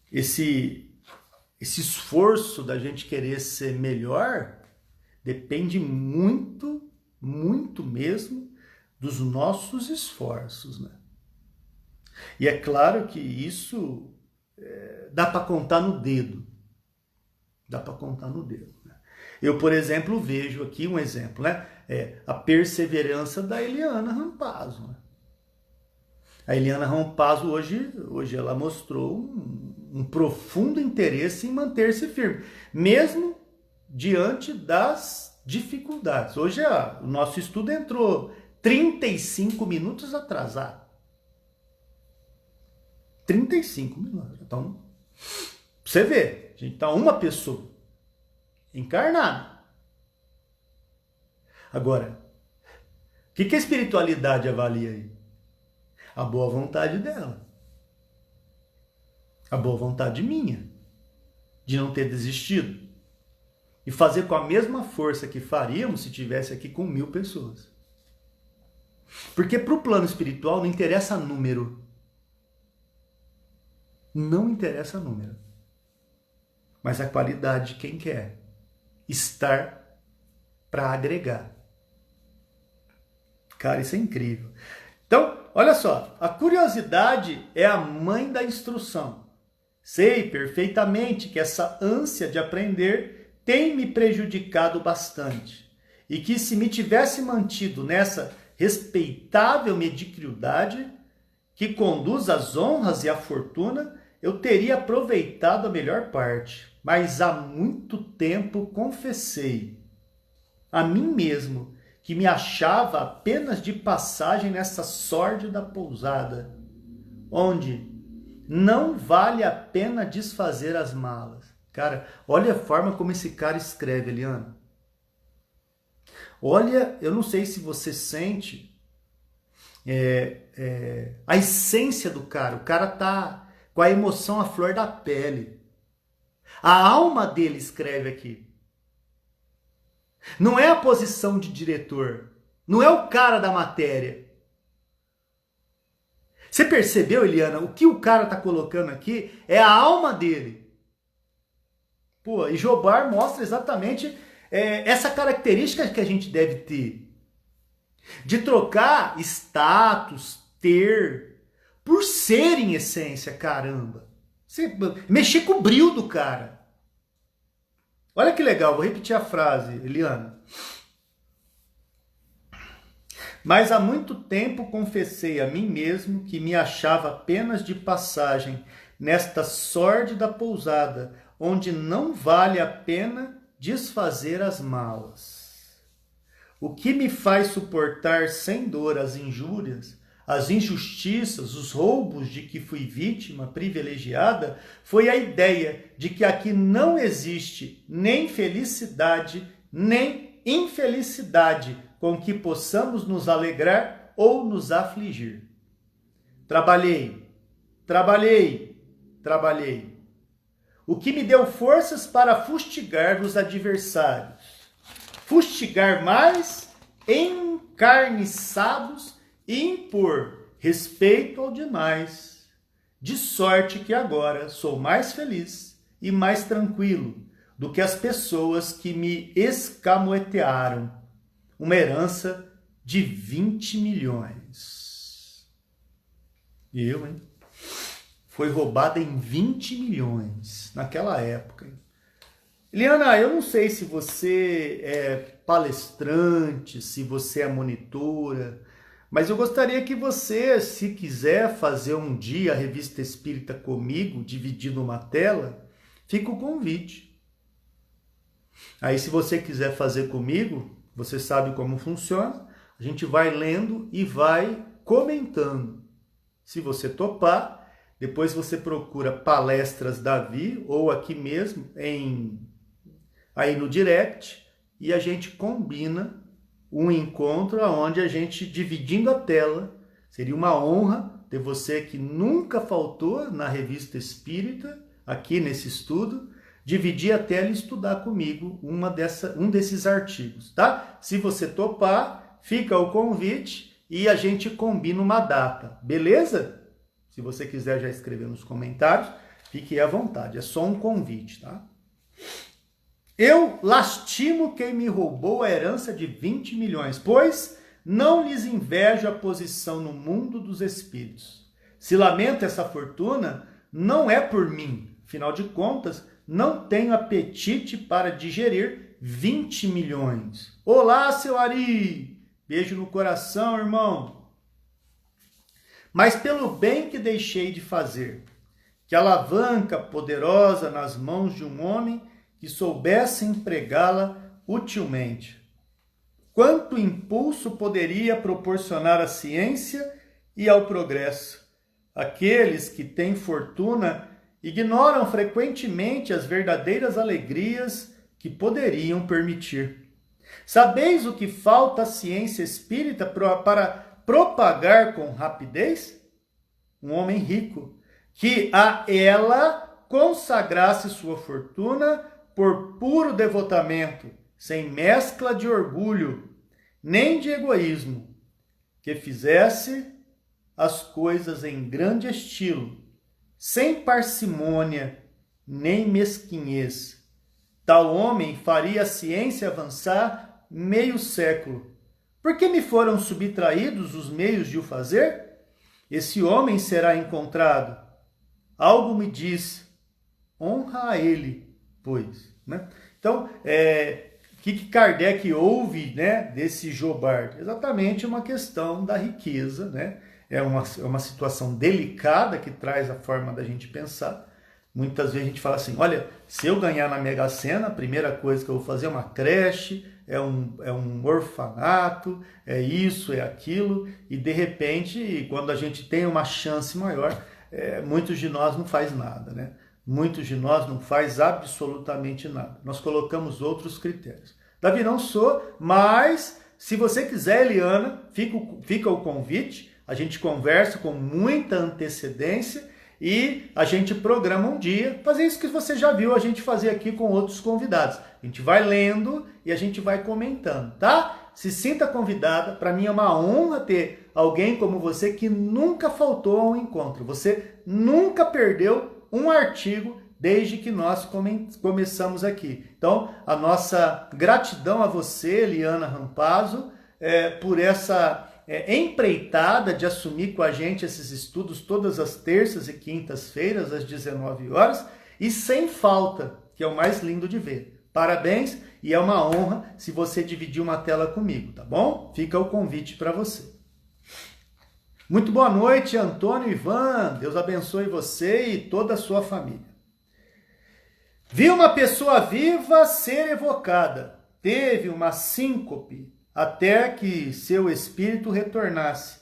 Esse esforço da gente querer ser melhor depende muito, muito mesmo dos nossos esforços, né? E é claro que isso dá para contar no dedo. Dá para contar no dedo. Né? Eu, por exemplo, vejo aqui um exemplo, né? A perseverança da Eliana Rampazzo. Né? A Eliana Rampazzo hoje ela mostrou um profundo interesse em manter-se firme, mesmo diante das dificuldades. Hoje o nosso estudo entrou 35 minutos atrasado. 35 minutos. Então, você vê, a gente está uma pessoa encarnada. Agora, o que a espiritualidade avalia aí? A boa vontade dela. A boa vontade minha. De não ter desistido. E fazer com a mesma força que faríamos se tivesse aqui com 1000 pessoas. Porque para o plano espiritual não interessa número. Não interessa número, mas a qualidade de quem quer estar para agregar. Cara, isso é incrível. Então, olha só, a curiosidade é a mãe da instrução. Sei perfeitamente que essa ânsia de aprender tem me prejudicado bastante e que se me tivesse mantido nessa respeitável mediocridade que conduz às honras e à fortuna, eu teria aproveitado a melhor parte, mas há muito tempo confessei a mim mesmo que me achava apenas de passagem nessa sórdida pousada, onde não vale a pena desfazer as malas. Cara, olha a forma como esse cara escreve, Eliana. Olha, eu não sei se você sente a essência do cara. O cara tá com a emoção à flor da pele. A alma dele escreve aqui. Não é a posição de diretor. Não é o cara da matéria. Você percebeu, Eliana? O que o cara está colocando aqui é a alma dele. Pô, e Jobar mostra exatamente essa característica que a gente deve ter. De trocar status, ter, por ser em essência, caramba. Você mexer com o brilho do cara. Olha que legal, vou repetir a frase, Eliana. Mas há muito tempo confessei a mim mesmo que me achava apenas de passagem nesta sórdida pousada, onde não vale a pena desfazer as malas. O que me faz suportar sem dor as injúrias, as injustiças, os roubos de que fui vítima privilegiada, foi a ideia de que aqui não existe nem felicidade, nem infelicidade com que possamos nos alegrar ou nos afligir. Trabalhei. O que me deu forças para fustigar os adversários. Fustigar mais, encarniçados e impor respeito ao demais, de sorte que agora sou mais feliz e mais tranquilo do que as pessoas que me escamotearam. Uma herança de 20 milhões. Hein? Foi roubada em 20 milhões naquela época. Eliana, eu não sei se você é palestrante, se você é monitora, mas eu gostaria que você, se quiser fazer um dia a Revista Espírita comigo, dividindo uma tela, fica o convite. Aí se você quiser fazer comigo, você sabe como funciona, a gente vai lendo e vai comentando. Se você topar, depois você procura Palestras Davi ou aqui mesmo aí no direct e a gente combina um encontro onde a gente, dividindo a tela, seria uma honra ter você que nunca faltou na Revista Espírita, aqui nesse estudo, dividir a tela e estudar comigo um desses artigos, tá? Se você topar, fica o convite e a gente combina uma data, beleza? Se você quiser já escrever nos comentários, fique à vontade, é só um convite, tá? Eu lastimo quem me roubou a herança de 20 milhões, pois não lhes invejo a posição no mundo dos espíritos. Se lamento essa fortuna, não é por mim, afinal de contas, não tenho apetite para digerir 20 milhões. Olá, seu Ari! Beijo no coração, irmão. Mas pelo bem que deixei de fazer, que alavanca poderosa nas mãos de um homem que soubesse empregá-la utilmente. Quanto impulso poderia proporcionar à ciência e ao progresso? Aqueles que têm fortuna ignoram frequentemente as verdadeiras alegrias que poderiam permitir. Sabeis o que falta à ciência espírita para propagar com rapidez? Um homem rico, que a ela consagrasse sua fortuna por puro devotamento, sem mescla de orgulho, nem de egoísmo, que fizesse as coisas em grande estilo, sem parcimônia, nem mesquinhez. Tal homem faria a ciência avançar meio século. Por que me foram subtraídos os meios de o fazer? Esse homem será encontrado. Algo me diz, honra a ele, pois. Né? Então, o que Kardec ouve, né, desse Jobard? Exatamente uma questão da riqueza, né? É uma situação delicada que traz a forma da gente pensar. Muitas vezes a gente fala assim, olha, se eu ganhar na Mega Sena, a primeira coisa que eu vou fazer é uma creche, é um orfanato, é isso, é aquilo, e de repente, quando a gente tem uma chance maior, muitos de nós não faz nada, né? Muitos de nós não faz absolutamente nada. Nós colocamos outros critérios. Davi, não sou, mas se você quiser, Eliana, fica o convite, a gente conversa com muita antecedência e a gente programa um dia, fazer isso que você já viu a gente fazer aqui com outros convidados. A gente vai lendo e a gente vai comentando, tá? Se sinta convidada, para mim é uma honra ter alguém como você que nunca faltou a um encontro. Você nunca perdeu um artigo desde que nós começamos aqui. Então, a nossa gratidão a você, Eliana Rampazzo, por essa empreitada de assumir com a gente esses estudos todas as terças e quintas-feiras, às 19 horas, e sem falta, que é o mais lindo de ver. Parabéns, e é uma honra se você dividir uma tela comigo, tá bom? Fica o convite para você. Muito boa noite, Antônio Ivan. Deus abençoe você e toda a sua família. Vi uma pessoa viva ser evocada. Teve uma síncope até que seu espírito retornasse.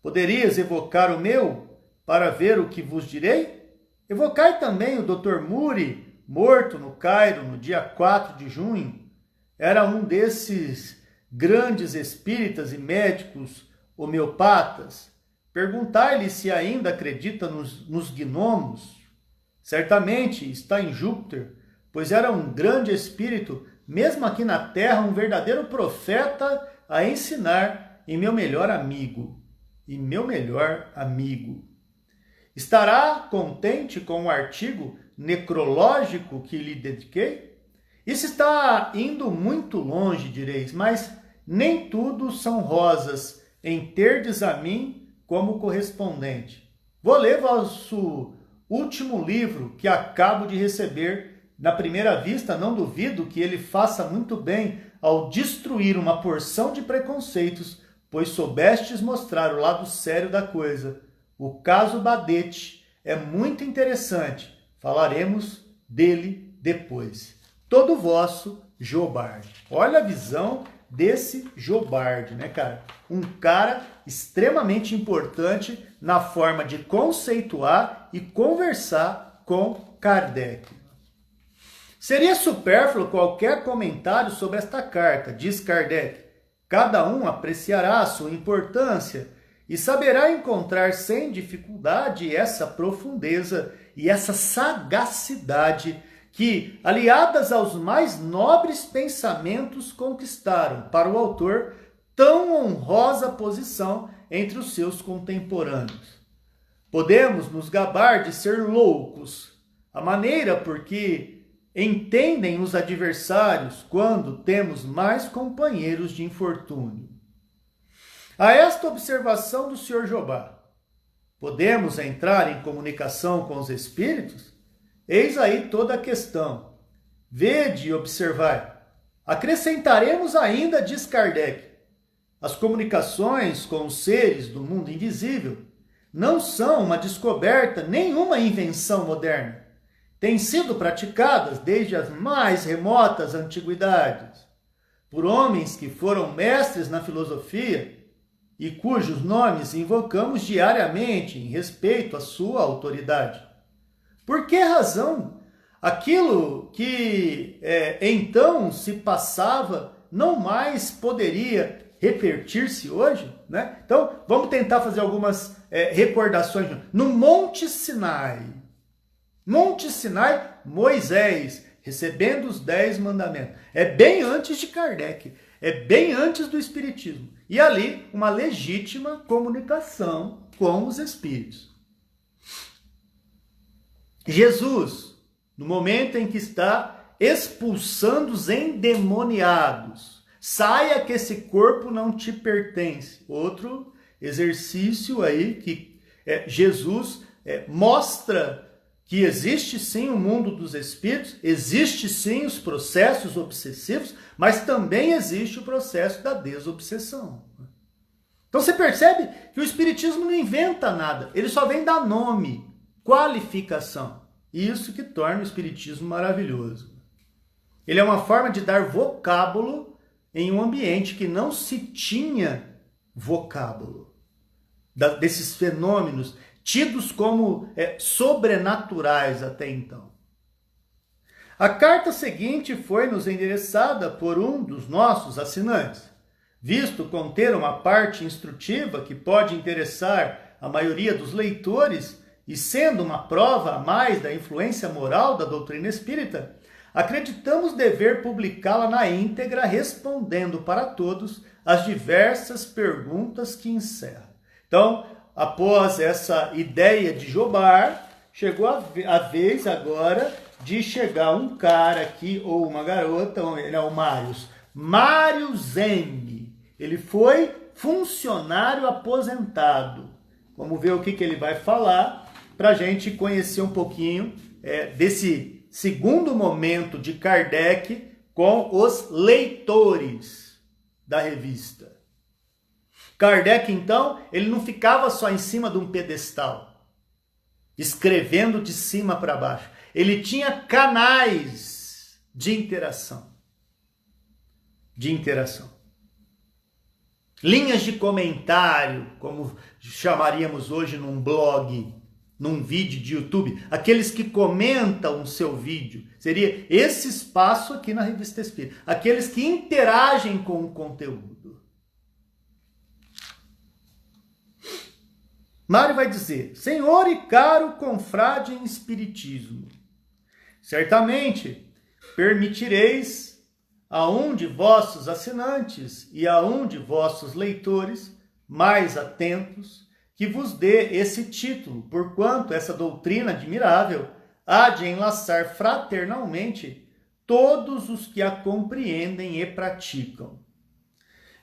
Poderias evocar o meu para ver o que vos direi? Evocai também o Dr. Muri, morto no Cairo no dia 4 de junho. Era um desses grandes espíritas e médicos homeopatas. Perguntai-lhe se ainda acredita nos gnomos. Certamente está em Júpiter, pois era um grande espírito, mesmo aqui na Terra, um verdadeiro profeta a ensinar, e meu melhor amigo. Estará contente com o artigo necrológico que lhe dediquei? Isso está indo muito longe, direis, mas nem tudo são rosas em terdes a mim como correspondente. Vou ler vosso último livro que acabo de receber. Na primeira vista, não duvido que ele faça muito bem ao destruir uma porção de preconceitos, pois soubestes mostrar o lado sério da coisa. O caso Badete é muito interessante. Falaremos dele depois. Todo vosso Jobard. Olha a visão desse Jobardi, né, cara? Um cara extremamente importante na forma de conceituar e conversar com Kardec. Seria supérfluo qualquer comentário sobre esta carta, diz Kardec. Cada um apreciará a sua importância e saberá encontrar sem dificuldade essa profundeza e essa sagacidade que, aliadas aos mais nobres pensamentos, conquistaram para o autor tão honrosa posição entre os seus contemporâneos. Podemos nos gabar de ser loucos, a maneira por que entendem os adversários quando temos mais companheiros de infortúnio. A esta observação do Sr. Jobá, podemos entrar em comunicação com os espíritos? Eis aí toda a questão. Vede e observai. Acrescentaremos ainda, diz Kardec, as comunicações com os seres do mundo invisível não são uma descoberta, nenhuma invenção moderna. Têm sido praticadas desde as mais remotas antiguidades, por homens que foram mestres na filosofia e cujos nomes invocamos diariamente em respeito à sua autoridade. Por que razão aquilo que então se passava não mais poderia repetir-se hoje? Né? Então, vamos tentar fazer algumas recordações. No Monte Sinai, Moisés, recebendo os 10 mandamentos. É bem antes de Kardec, é bem antes do Espiritismo. E ali, uma legítima comunicação com os espíritos. Jesus, no momento em que está expulsando os endemoniados, saia que esse corpo não te pertence. Outro exercício aí que Jesus mostra que existe sim o mundo dos espíritos, existe sim os processos obsessivos, mas também existe o processo da desobsessão. Então você percebe que o Espiritismo não inventa nada, ele só vem dar nome, qualificação. Isso que torna o Espiritismo maravilhoso. Ele é uma forma de dar vocábulo em um ambiente que não se tinha vocábulo. Desses fenômenos tidos como sobrenaturais até então. A carta seguinte foi-nos endereçada por um dos nossos assinantes, visto conter uma parte instrutiva que pode interessar a maioria dos leitores e sendo uma prova a mais da influência moral da doutrina espírita, acreditamos dever publicá-la na íntegra, respondendo para todos as diversas perguntas que encerra. Então, após essa ideia de Jobar, chegou a vez agora de chegar um cara aqui, ou uma garota, ele é o Mário Zembe. Ele foi funcionário aposentado. Vamos ver o que ele vai falar, para a gente conhecer um pouquinho desse segundo momento de Kardec com os leitores da revista. Kardec, então, ele não ficava só em cima de um pedestal, escrevendo de cima para baixo. Ele tinha canais de interação. Linhas de comentário, como chamaríamos hoje num blog, num vídeo de YouTube. Aqueles que comentam o seu vídeo. Seria esse espaço aqui na Revista Espírita. Aqueles que interagem com o conteúdo. Mário vai dizer: Senhor e caro confrade em Espiritismo, certamente permitireis a um de vossos assinantes e a um de vossos leitores mais atentos que vos dê esse título, porquanto essa doutrina admirável há de enlaçar fraternalmente todos os que a compreendem e praticam.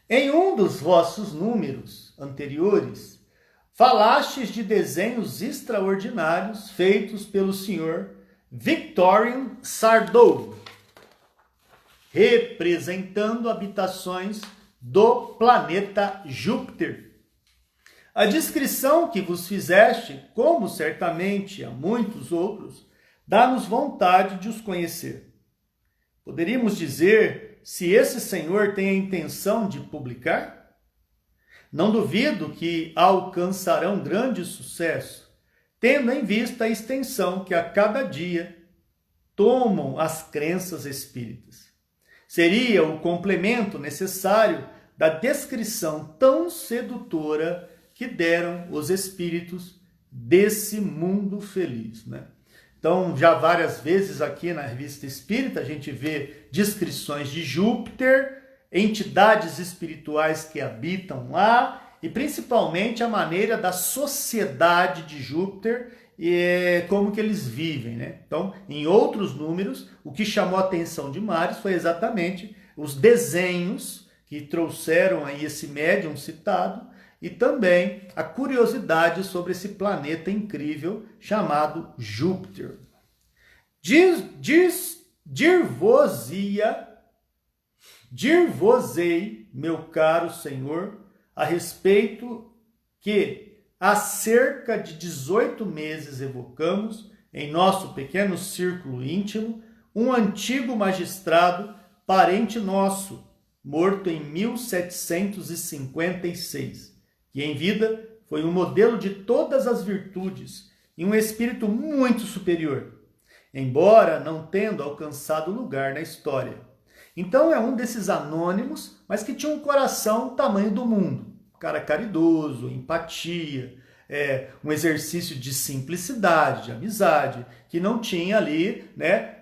Em um dos vossos números anteriores, falastes de desenhos extraordinários feitos pelo Sr. Victorien Sardou, representando habitações do planeta Júpiter. A descrição que vos fizeste, como certamente a muitos outros, dá-nos vontade de os conhecer. Poderíamos dizer se esse senhor tem a intenção de publicar. Não duvido que alcançarão grande sucesso, tendo em vista a extensão que a cada dia tomam as crenças espíritas. Seria o complemento necessário da descrição tão sedutora que deram os espíritos desse mundo feliz, né? Então, já várias vezes aqui na Revista Espírita, a gente vê descrições de Júpiter, entidades espirituais que habitam lá, e principalmente a maneira da sociedade de Júpiter e como que eles vivem, né? Então, em outros números, o que chamou a atenção de Maris foi exatamente os desenhos que trouxeram aí esse médium citado, e também a curiosidade sobre esse planeta incrível chamado Júpiter. Dir-vos-ei, meu caro senhor, a respeito que há cerca de 18 meses evocamos, em nosso pequeno círculo íntimo, um antigo magistrado, parente nosso, morto em 1756, que em vida foi um modelo de todas as virtudes e um espírito muito superior, embora não tendo alcançado lugar na história. Então é um desses anônimos, mas que tinha um coração do tamanho do mundo. Um cara caridoso, empatia, um exercício de simplicidade, de amizade, que não tinha ali, né,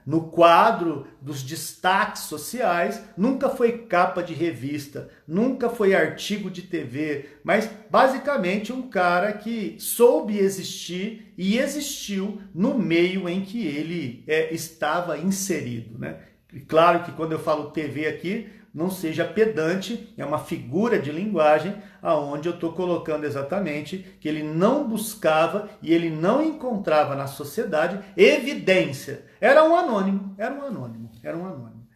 no quadro dos destaques sociais, nunca foi capa de revista, nunca foi artigo de TV, mas basicamente um cara que soube existir e existiu no meio em que ele estava inserido, né? E claro que quando eu falo TV aqui, não seja pedante, é uma figura de linguagem aonde eu estou colocando exatamente que ele não buscava e ele não encontrava na sociedade evidência. Era um anônimo.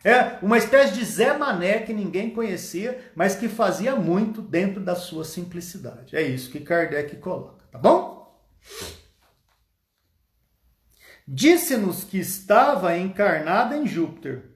É uma espécie de Zé Mané que ninguém conhecia, mas que fazia muito dentro da sua simplicidade. É isso que Kardec coloca, tá bom? Disse-nos que estava encarnada em Júpiter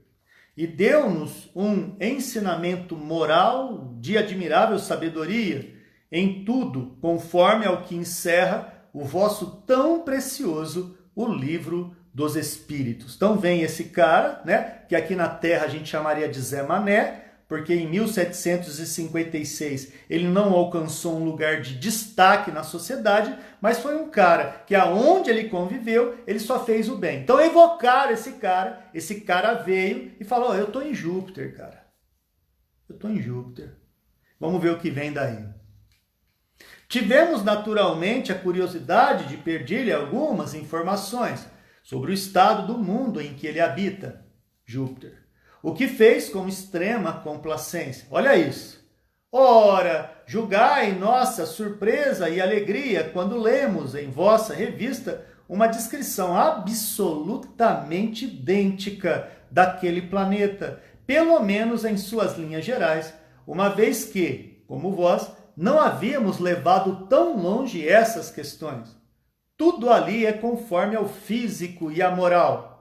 e deu-nos um ensinamento moral de admirável sabedoria em tudo, conforme ao que encerra o vosso tão precioso o Livro dos Espíritos. Então vem esse cara, né, que aqui na Terra a gente chamaria de Zé Mané, porque em 1756 ele não alcançou um lugar de destaque na sociedade, mas foi um cara que aonde ele conviveu, ele só fez o bem. Então evocaram esse cara veio e falou, eu estou em Júpiter, cara. Eu estou em Júpiter. Vamos ver o que vem daí. Tivemos naturalmente a curiosidade de pedir-lhe algumas informações sobre o estado do mundo em que ele habita, Júpiter. O que fez com extrema complacência. Olha isso. Ora, julgai nossa surpresa e alegria quando lemos em vossa revista uma descrição absolutamente idêntica daquele planeta, pelo menos em suas linhas gerais, uma vez que, como vós, não havíamos levado tão longe essas questões. Tudo ali é conforme ao físico e à moral.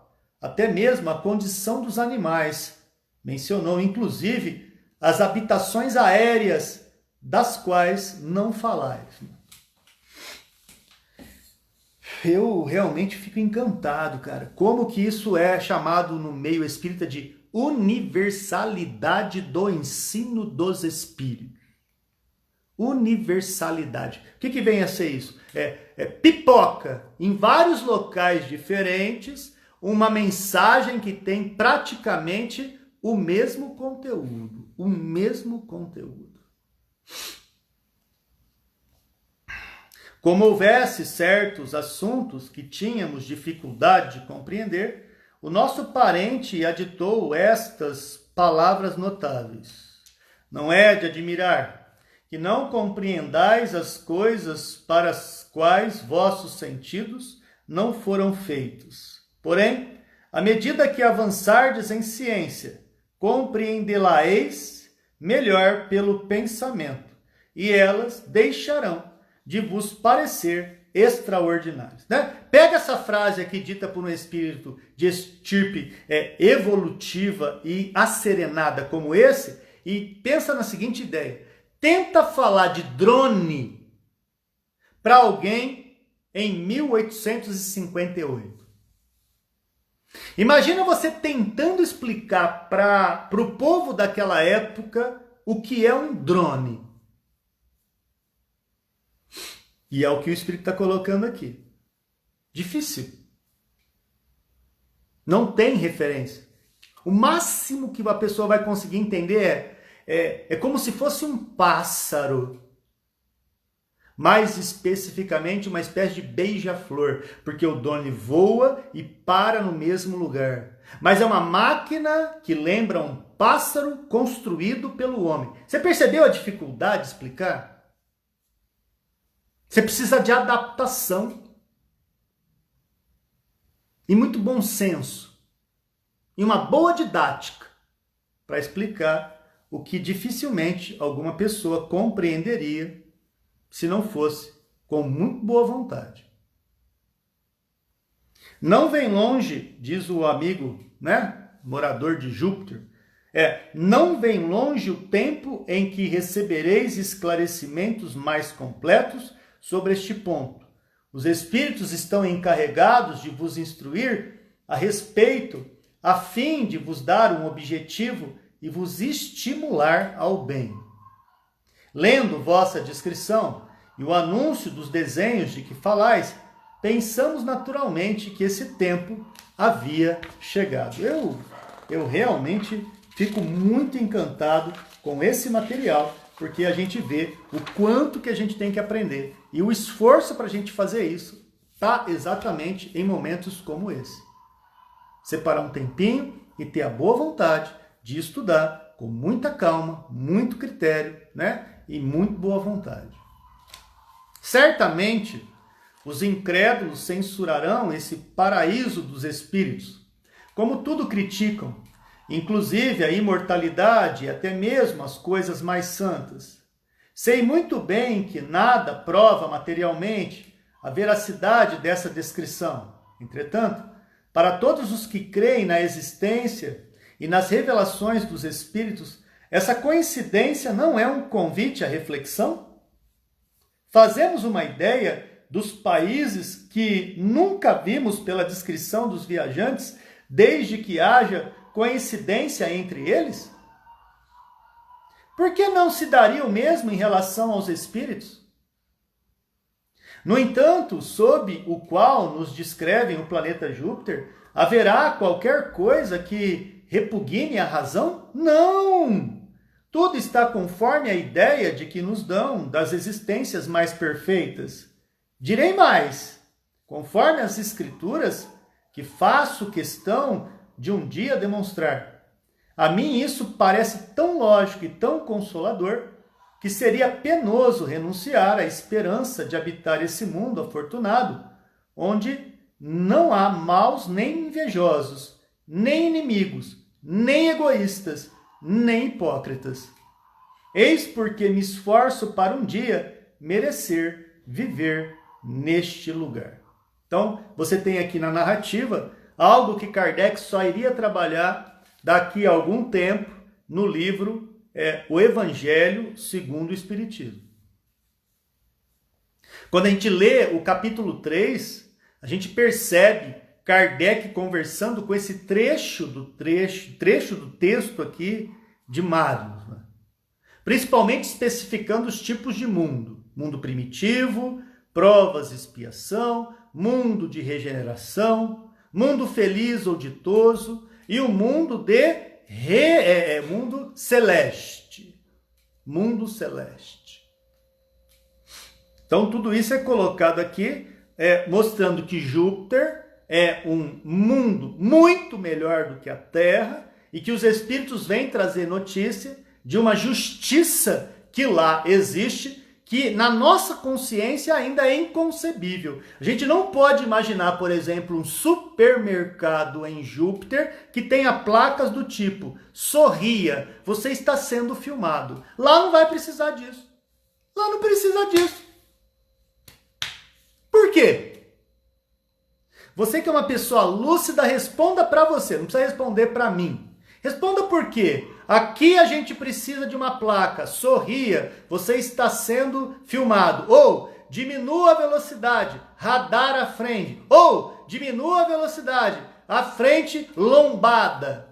Até mesmo a condição dos animais. Mencionou, inclusive, as habitações aéreas, das quais não falais. Eu realmente fico encantado, cara. Como que isso é chamado no meio espírita de universalidade do ensino dos espíritos. Universalidade. O que vem a ser isso? Pipoca em vários locais diferentes, uma mensagem que tem praticamente o mesmo conteúdo. Como houvesse certos assuntos que tínhamos dificuldade de compreender, o nosso parente aditou estas palavras notáveis. Não é de admirar que não compreendais as coisas para as quais vossos sentidos não foram feitos. Porém, à medida que avançardes em ciência, compreendê-la-eis melhor pelo pensamento, e elas deixarão de vos parecer extraordinárias, né? Pega essa frase aqui dita por um espírito de estirpe evolutiva e asserenada como esse e pensa na seguinte ideia. Tenta falar de drone para alguém em 1858. Imagina você tentando explicar para o povo daquela época o que é um drone. E é o que o Espírito está colocando aqui. Difícil. Não tem referência. O máximo que a pessoa vai conseguir entender é como se fosse um pássaro. Mais especificamente, uma espécie de beija-flor, porque o drone voa e para no mesmo lugar. Mas é uma máquina que lembra um pássaro construído pelo homem. Você percebeu a dificuldade de explicar? Você precisa de adaptação. E muito bom senso. E uma boa didática para explicar o que dificilmente alguma pessoa compreenderia se não fosse com muito boa vontade. Não vem longe, diz o amigo, morador de Júpiter, não vem longe o tempo em que recebereis esclarecimentos mais completos sobre este ponto. Os espíritos estão encarregados de vos instruir a respeito, a fim de vos dar um objetivo e vos estimular ao bem. Lendo vossa descrição e o anúncio dos desenhos de que falais, pensamos naturalmente que esse tempo havia chegado. Eu realmente fico muito encantado com esse material, porque a gente vê o quanto que a gente tem que aprender. E o esforço para a gente fazer isso está exatamente em momentos como esse. Separar um tempinho e ter a boa vontade de estudar com muita calma, muito critério, e muito boa vontade. Certamente, os incrédulos censurarão esse paraíso dos espíritos, como tudo criticam, inclusive a imortalidade e até mesmo as coisas mais santas. Sei muito bem que nada prova materialmente a veracidade dessa descrição. Entretanto, para todos os que creem na existência e nas revelações dos espíritos, essa coincidência não é um convite à reflexão? Fazemos uma ideia dos países que nunca vimos pela descrição dos viajantes, desde que haja coincidência entre eles? Por que não se daria o mesmo em relação aos espíritos? No entanto, sob o qual nos descrevem o planeta Júpiter, haverá qualquer coisa que repugne a razão? Não! Tudo está conforme a ideia de que nos dão das existências mais perfeitas. Direi mais, conforme as Escrituras, que faço questão de um dia demonstrar. A mim isso parece tão lógico e tão consolador que seria penoso renunciar à esperança de habitar esse mundo afortunado, onde não há maus nem invejosos, nem inimigos, nem egoístas, nem hipócritas. Eis porque me esforço para um dia merecer viver neste lugar. Então, você tem aqui na narrativa algo que Kardec só iria trabalhar daqui a algum tempo no livro O Evangelho segundo o Espiritismo. Quando a gente lê o capítulo 3, a gente percebe Kardec conversando com esse trecho do texto aqui de Marius, principalmente especificando os tipos de mundo. Mundo primitivo, provas e expiação, mundo de regeneração, mundo feliz ou ditoso e o mundo mundo celeste. Mundo celeste. Então tudo isso é colocado aqui, mostrando que Júpiter é um mundo muito melhor do que a Terra e que os espíritos vêm trazer notícia de uma justiça que lá existe, que na nossa consciência ainda é inconcebível. A gente não pode imaginar, por exemplo, um supermercado em Júpiter que tenha placas do tipo: sorria, você está sendo filmado. Lá não vai precisar disso. Lá não precisa disso. Por quê? Você que é uma pessoa lúcida, responda para você, não precisa responder para mim. Responda por quê? Aqui a gente precisa de uma placa, sorria, você está sendo filmado. Ou diminua a velocidade, radar à frente. Ou diminua a velocidade, à frente, lombada.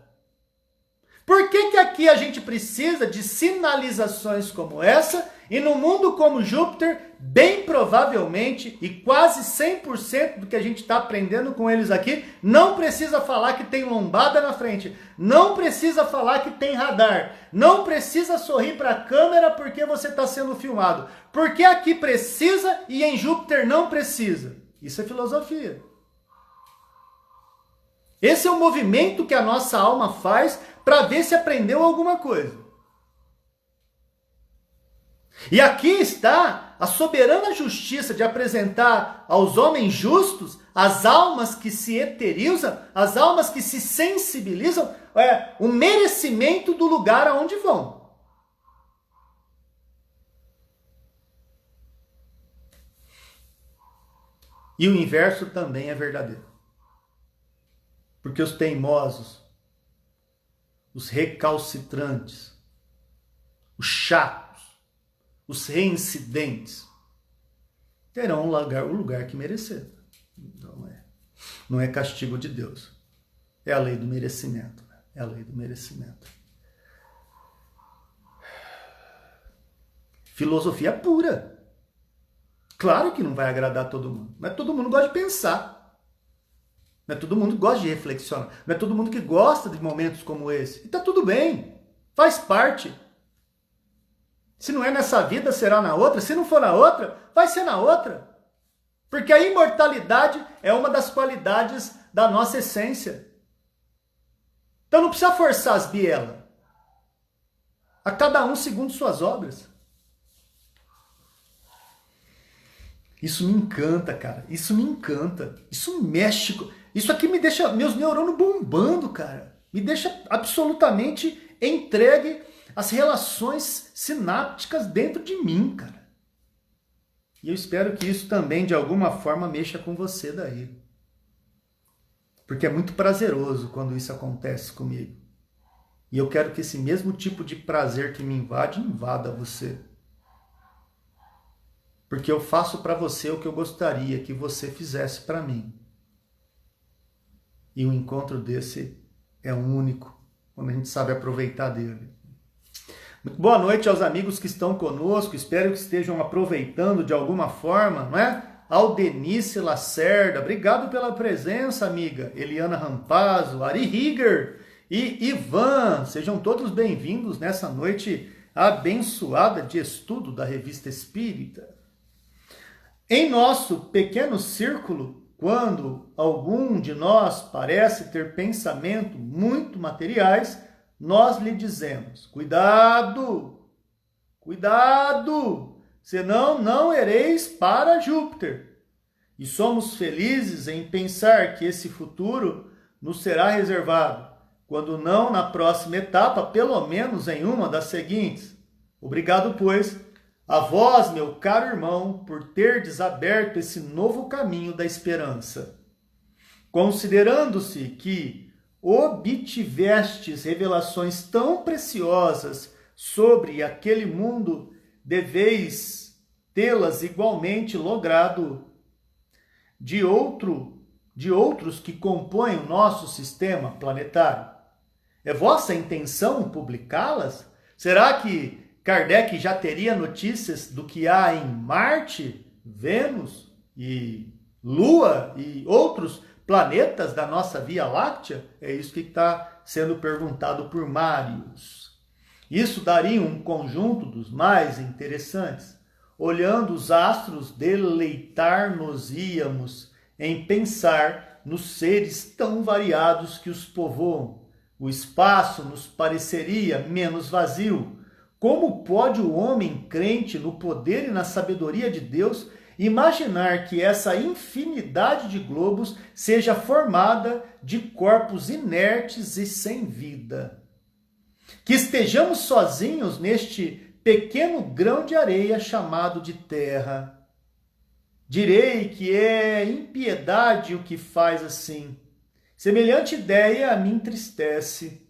Por que aqui a gente precisa de sinalizações como essa e no mundo como Júpiter, bem provavelmente e quase 100% do que a gente está aprendendo com eles aqui, não precisa falar que tem lombada na frente, não precisa falar que tem radar, não precisa sorrir para a câmera porque você está sendo filmado. Porque aqui precisa e em Júpiter não precisa. Isso é filosofia. Esse é o movimento que a nossa alma faz para ver se aprendeu alguma coisa. E aqui está a soberana justiça de apresentar aos homens justos as almas que se eterizam, as almas que se sensibilizam, o merecimento do lugar aonde vão. E o inverso também é verdadeiro. Porque os teimosos, os recalcitrantes, os chatos, os reincidentes, terão o lugar que merecer. Então, não é castigo de Deus. É a lei do merecimento. É a lei do merecimento. Filosofia pura. Claro que não vai agradar todo mundo. Mas todo mundo gosta de pensar. Não é todo mundo que gosta de reflexionar. Não é todo mundo que gosta de momentos como esse. E tá tudo bem. Faz parte. Se não é nessa vida, será na outra. Se não for na outra, vai ser na outra. Porque a imortalidade é uma das qualidades da nossa essência. Então não precisa forçar as bielas. A cada um segundo suas obras. Isso me encanta, cara. Isso me encanta. Isso mexe com... Isso aqui me deixa meus neurônios bombando, cara. Me deixa absolutamente entregue às relações sinápticas dentro de mim, cara. E eu espero que isso também, de alguma forma, mexa com você daí. Porque é muito prazeroso quando isso acontece comigo. E eu quero que esse mesmo tipo de prazer que me invade, invada você. Porque eu faço para você o que eu gostaria que você fizesse para mim. E um encontro desse é único, quando a gente sabe aproveitar dele. Muito boa noite aos amigos que estão conosco, espero que estejam aproveitando de alguma forma, não é? Aldenice Lacerda, obrigado pela presença, amiga. Eliana Rampazzo, Ari Rieger e Ivan, sejam todos bem-vindos nessa noite abençoada de estudo da Revista Espírita. Em nosso pequeno círculo, quando algum de nós parece ter pensamento muito materiais, nós lhe dizemos, cuidado, cuidado, senão não ireis para Júpiter. E somos felizes em pensar que esse futuro nos será reservado, quando não na próxima etapa, pelo menos em uma das seguintes. Obrigado, pois, a vós, meu caro irmão, por ter desaberto esse novo caminho da esperança. Considerando-se que obtivestes revelações tão preciosas sobre aquele mundo, deveis tê-las igualmente logrado de outros que compõem o nosso sistema planetário. É vossa intenção publicá-las? Será que Kardec já teria notícias do que há em Marte, Vênus e Lua e outros planetas da nossa Via Láctea? É isso que está sendo perguntado por Marius. Isso daria um conjunto dos mais interessantes. Olhando os astros, deleitar-nos-íamos em pensar nos seres tão variados que os povoam. O espaço nos pareceria menos vazio. Como pode o homem crente no poder e na sabedoria de Deus imaginar que essa infinidade de globos seja formada de corpos inertes e sem vida? Que estejamos sozinhos neste pequeno grão de areia chamado de terra. Direi que é impiedade o que faz assim. Semelhante ideia me entristece.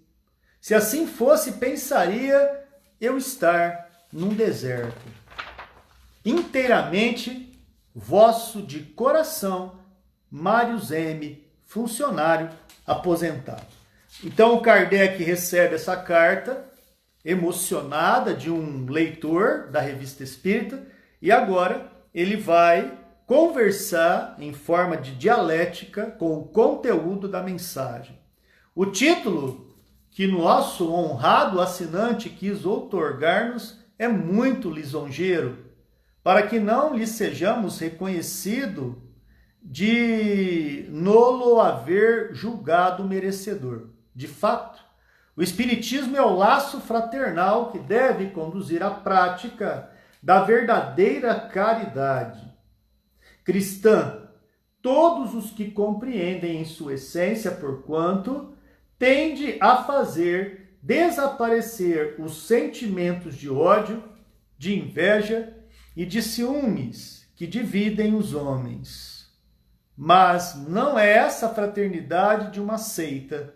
Se assim fosse, pensaria eu estar num deserto. Inteiramente vosso de coração, Marius M., funcionário aposentado. Então o Kardec recebe essa carta emocionada de um leitor da Revista Espírita e agora ele vai conversar em forma de dialética com o conteúdo da mensagem. O título que nosso honrado assinante quis outorgar-nos é muito lisonjeiro, para que não lhe sejamos reconhecido de nolo haver julgado merecedor. De fato, o Espiritismo é o laço fraternal que deve conduzir à prática da verdadeira caridade cristã, todos os que compreendem em sua essência, porquanto tende a fazer desaparecer os sentimentos de ódio, de inveja e de ciúmes que dividem os homens. Mas não é essa fraternidade de uma seita,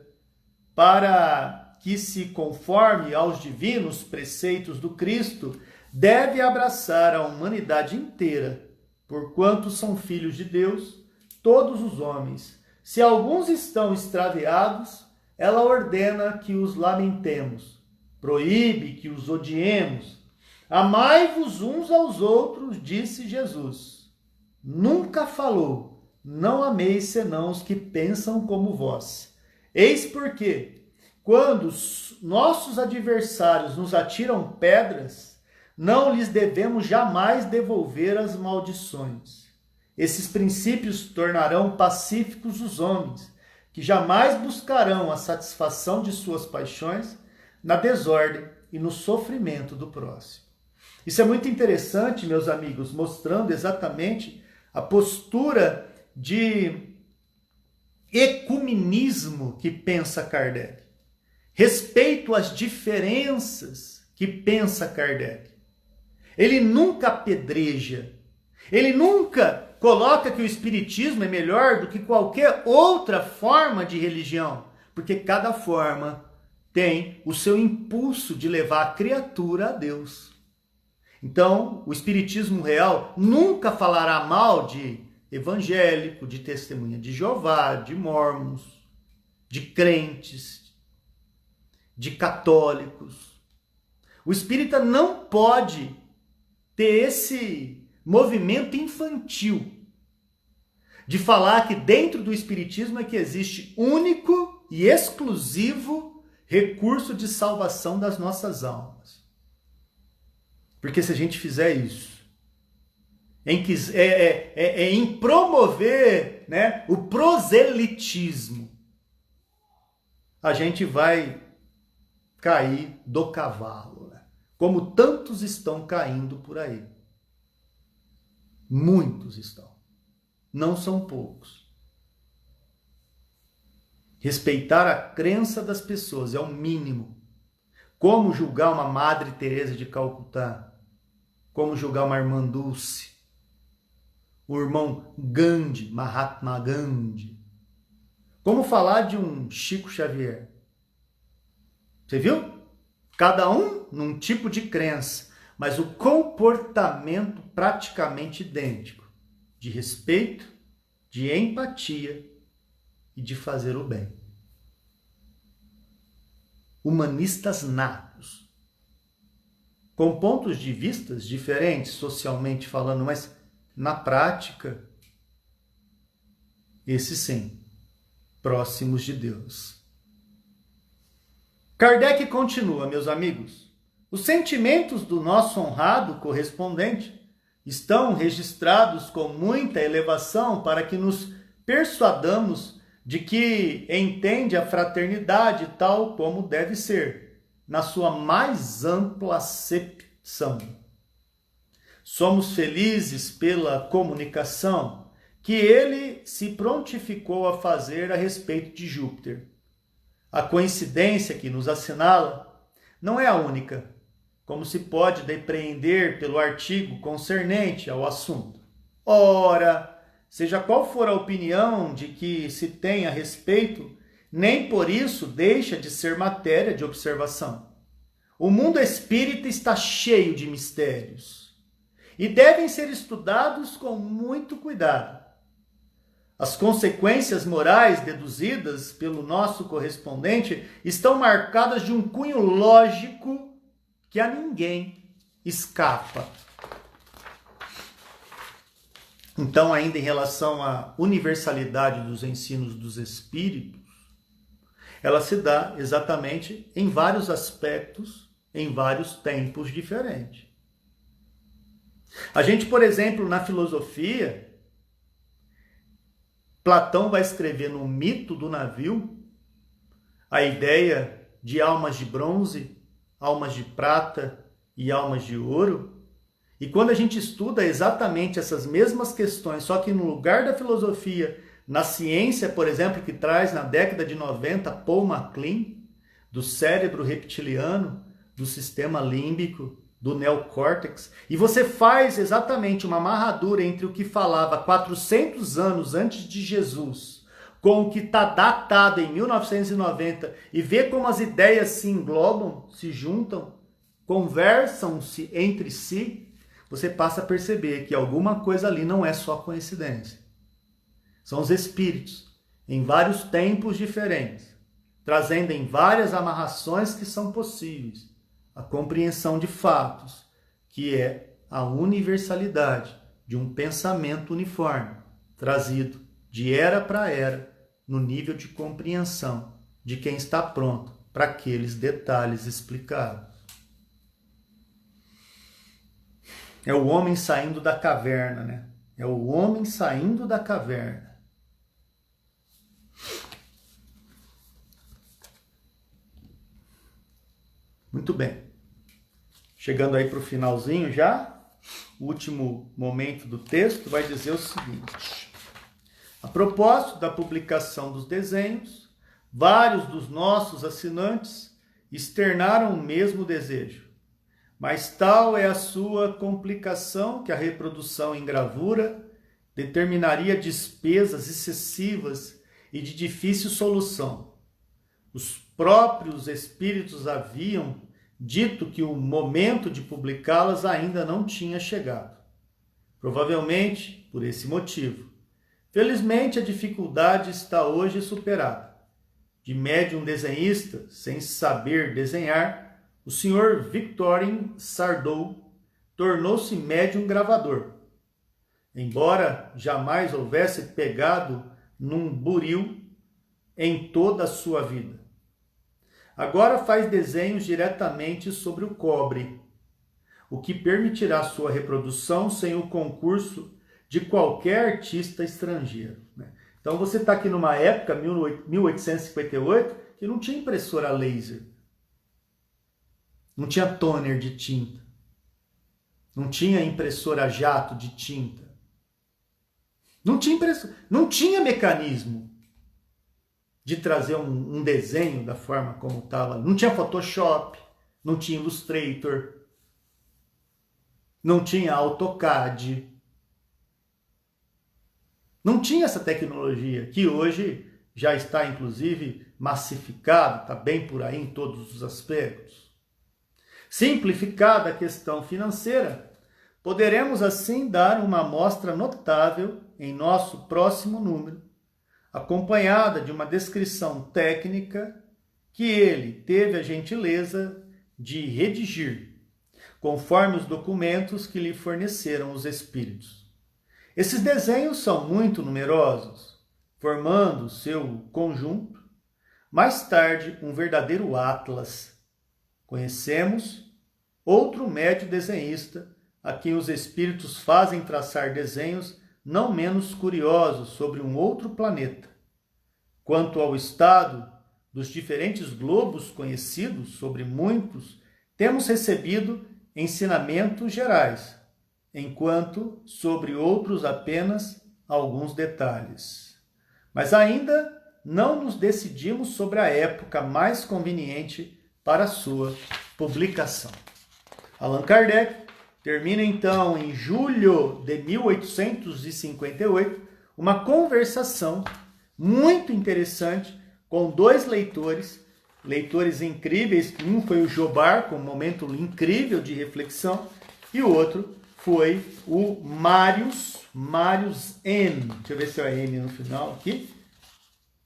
para que se conforme aos divinos preceitos do Cristo, deve abraçar a humanidade inteira, porquanto são filhos de Deus, todos os homens. Se alguns estão extraviados, ela ordena que os lamentemos, proíbe que os odiemos. Amai-vos uns aos outros, disse Jesus. Nunca falou, não ameis senão os que pensam como vós. Eis porque, quando nossos adversários nos atiram pedras, não lhes devemos jamais devolver as maldições. Esses princípios tornarão pacíficos os homens, que jamais buscarão a satisfação de suas paixões na desordem e no sofrimento do próximo. Isso é muito interessante, meus amigos, mostrando exatamente a postura de ecumenismo que pensa Kardec. Respeito às diferenças que pensa Kardec. Ele nunca apedreja, ele nunca coloca que o Espiritismo é melhor do que qualquer outra forma de religião, porque cada forma tem o seu impulso de levar a criatura a Deus. Então, o Espiritismo real nunca falará mal de evangélico, de testemunha de Jeová, de mórmons, de crentes, de católicos. O espírita não pode ter esse movimento infantil de falar que dentro do Espiritismo é que existe único e exclusivo recurso de salvação das nossas Porque se a gente fizer isso, em promover, né, o proselitismo, a gente vai cair do cavalo, né? Como tantos estão caindo por aí. Muitos estão. Não são poucos. Respeitar a crença das pessoas é o mínimo. Como julgar uma Madre Teresa de Calcutá? Como julgar uma irmã Dulce? O irmão Gandhi, Mahatma Gandhi? Como falar de um Chico Xavier? Você viu? Cada um num tipo de crença, mas o comportamento praticamente idêntico, de respeito, de empatia e de fazer o bem. Humanistas natos, com pontos de vista diferentes, socialmente falando, mas na prática, esses sim, próximos de Deus. Kardec continua, meus amigos. Os sentimentos do nosso honrado correspondente estão registrados com muita elevação para que nos persuadamos de que entende a fraternidade tal como deve ser, na sua mais ampla acepção. Somos felizes pela comunicação que ele se prontificou a fazer a respeito de Júpiter. A coincidência que nos assinala não é a única, como se pode depreender pelo artigo concernente ao assunto. Ora, seja qual for a opinião de que se tem a respeito, nem por isso deixa de ser matéria de observação. O mundo espírita está cheio de mistérios e devem ser estudados com muito cuidado. As consequências morais deduzidas pelo nosso correspondente estão marcadas de um cunho lógico que a ninguém escapa. Então, ainda em relação à universalidade dos ensinos dos espíritos, ela se dá exatamente em vários aspectos, em vários tempos diferentes. A gente, por exemplo, na filosofia, Platão vai escrever no Mito do Navio a ideia de almas de bronze, almas de prata e almas de ouro. E quando a gente estuda exatamente essas mesmas questões, só que no lugar da filosofia, na ciência, por exemplo, que traz na década de 90 Paul MacLean, do cérebro reptiliano, do sistema límbico, do neocórtex, e você faz exatamente uma amarradura entre o que falava 400 anos antes de Jesus, com o que está datado em 1990, e vê como as ideias se englobam, se juntam, conversam-se entre si, você passa a perceber que alguma coisa ali não é só coincidência. São os espíritos, em vários tempos diferentes, trazendo em várias amarrações que são possíveis a compreensão de fatos, que é a universalidade de um pensamento uniforme, trazido de era para era, no nível de compreensão de quem está pronto para aqueles detalhes explicados. É o homem saindo da caverna, né? É o homem saindo da caverna. Muito bem. Chegando aí para o finalzinho já, o último momento do texto vai dizer o seguinte. A propósito da publicação dos desenhos, vários dos nossos assinantes externaram o mesmo desejo. Mas tal é a sua complicação que a reprodução em gravura determinaria despesas excessivas e de difícil solução. Os próprios espíritos haviam dito que o momento de publicá-las ainda não tinha chegado. Provavelmente por esse motivo. Felizmente a dificuldade está hoje superada. De médium desenhista, sem saber desenhar, o Sr. Victorine Sardou tornou-se médium gravador. Embora jamais houvesse pegado num buril em toda a sua vida. Agora faz desenhos diretamente sobre o cobre, o que permitirá sua reprodução sem o concurso de qualquer artista estrangeiro. Então você está aqui numa época, 1858, que não tinha impressora laser, não tinha toner de tinta, não tinha impressora a jato de tinta, não tinha mecanismo de trazer um desenho da forma como estava. Não tinha Photoshop, não tinha Illustrator, não tinha AutoCAD. Não tinha essa tecnologia, que hoje já está, inclusive, massificada, está bem por aí em todos os aspectos. Simplificada a questão financeira, poderemos assim dar uma amostra notável em nosso próximo número, acompanhada de uma descrição técnica que ele teve a gentileza de redigir, conforme os documentos que lhe forneceram os espíritos. Esses desenhos são muito numerosos, formando seu conjunto, mais tarde um verdadeiro atlas. Conhecemos outro médio desenhista a quem os espíritos fazem traçar desenhos não menos curiosos sobre um outro planeta. Quanto ao estado dos diferentes globos conhecidos, sobre muitos, temos recebido ensinamentos gerais, enquanto sobre outros apenas alguns detalhes. Mas ainda não nos decidimos sobre a época mais conveniente para a sua publicação. Allan Kardec, termina então em julho de 1858 uma conversação muito interessante com dois leitores incríveis. Um foi o Jobar, com um momento incrível de reflexão, e o outro foi o Marius M. Deixa eu ver se é M no final aqui,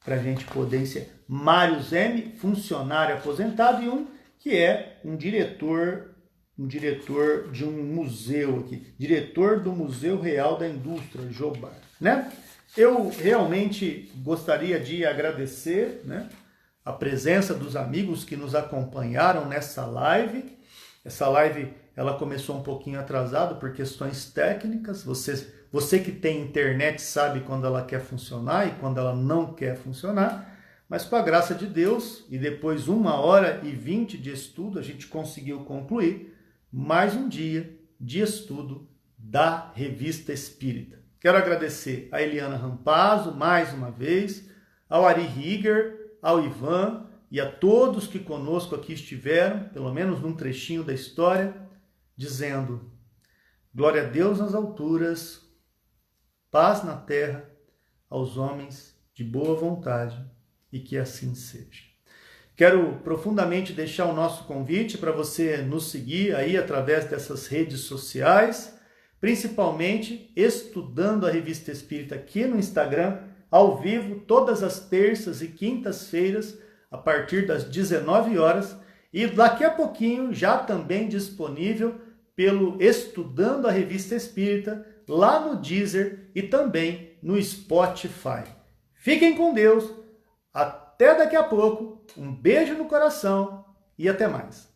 para a gente poder ser Marius M, funcionário aposentado, e um que é um diretor de um museu aqui, diretor do Museu Real da Indústria, Jobar, né? Eu realmente gostaria de agradecer, né, a presença dos amigos que nos acompanharam nessa live. Essa live ela começou um pouquinho atrasada por questões técnicas. Você que tem internet sabe quando ela quer funcionar e quando ela não quer funcionar. Mas com a graça de Deus, e depois 1h20 de estudo, a gente conseguiu concluir mais um dia de estudo da Revista Espírita. Quero agradecer a Eliana Rampazzo mais uma vez, ao Ari Rieger, ao Ivan e a todos que conosco aqui estiveram, pelo menos num trechinho da história, dizendo: glória a Deus nas alturas, paz na terra, aos homens de boa vontade, e que assim seja. Quero profundamente deixar o nosso convite para você nos seguir aí através dessas redes sociais, principalmente estudando a Revista Espírita aqui no Instagram, ao vivo, todas as terças e quintas-feiras, a partir das 19 horas, e daqui a pouquinho já também disponível pelo Estudando a Revista Espírita, lá no Deezer e também no Spotify. Fiquem com Deus, até daqui a pouco, um beijo no coração e até mais.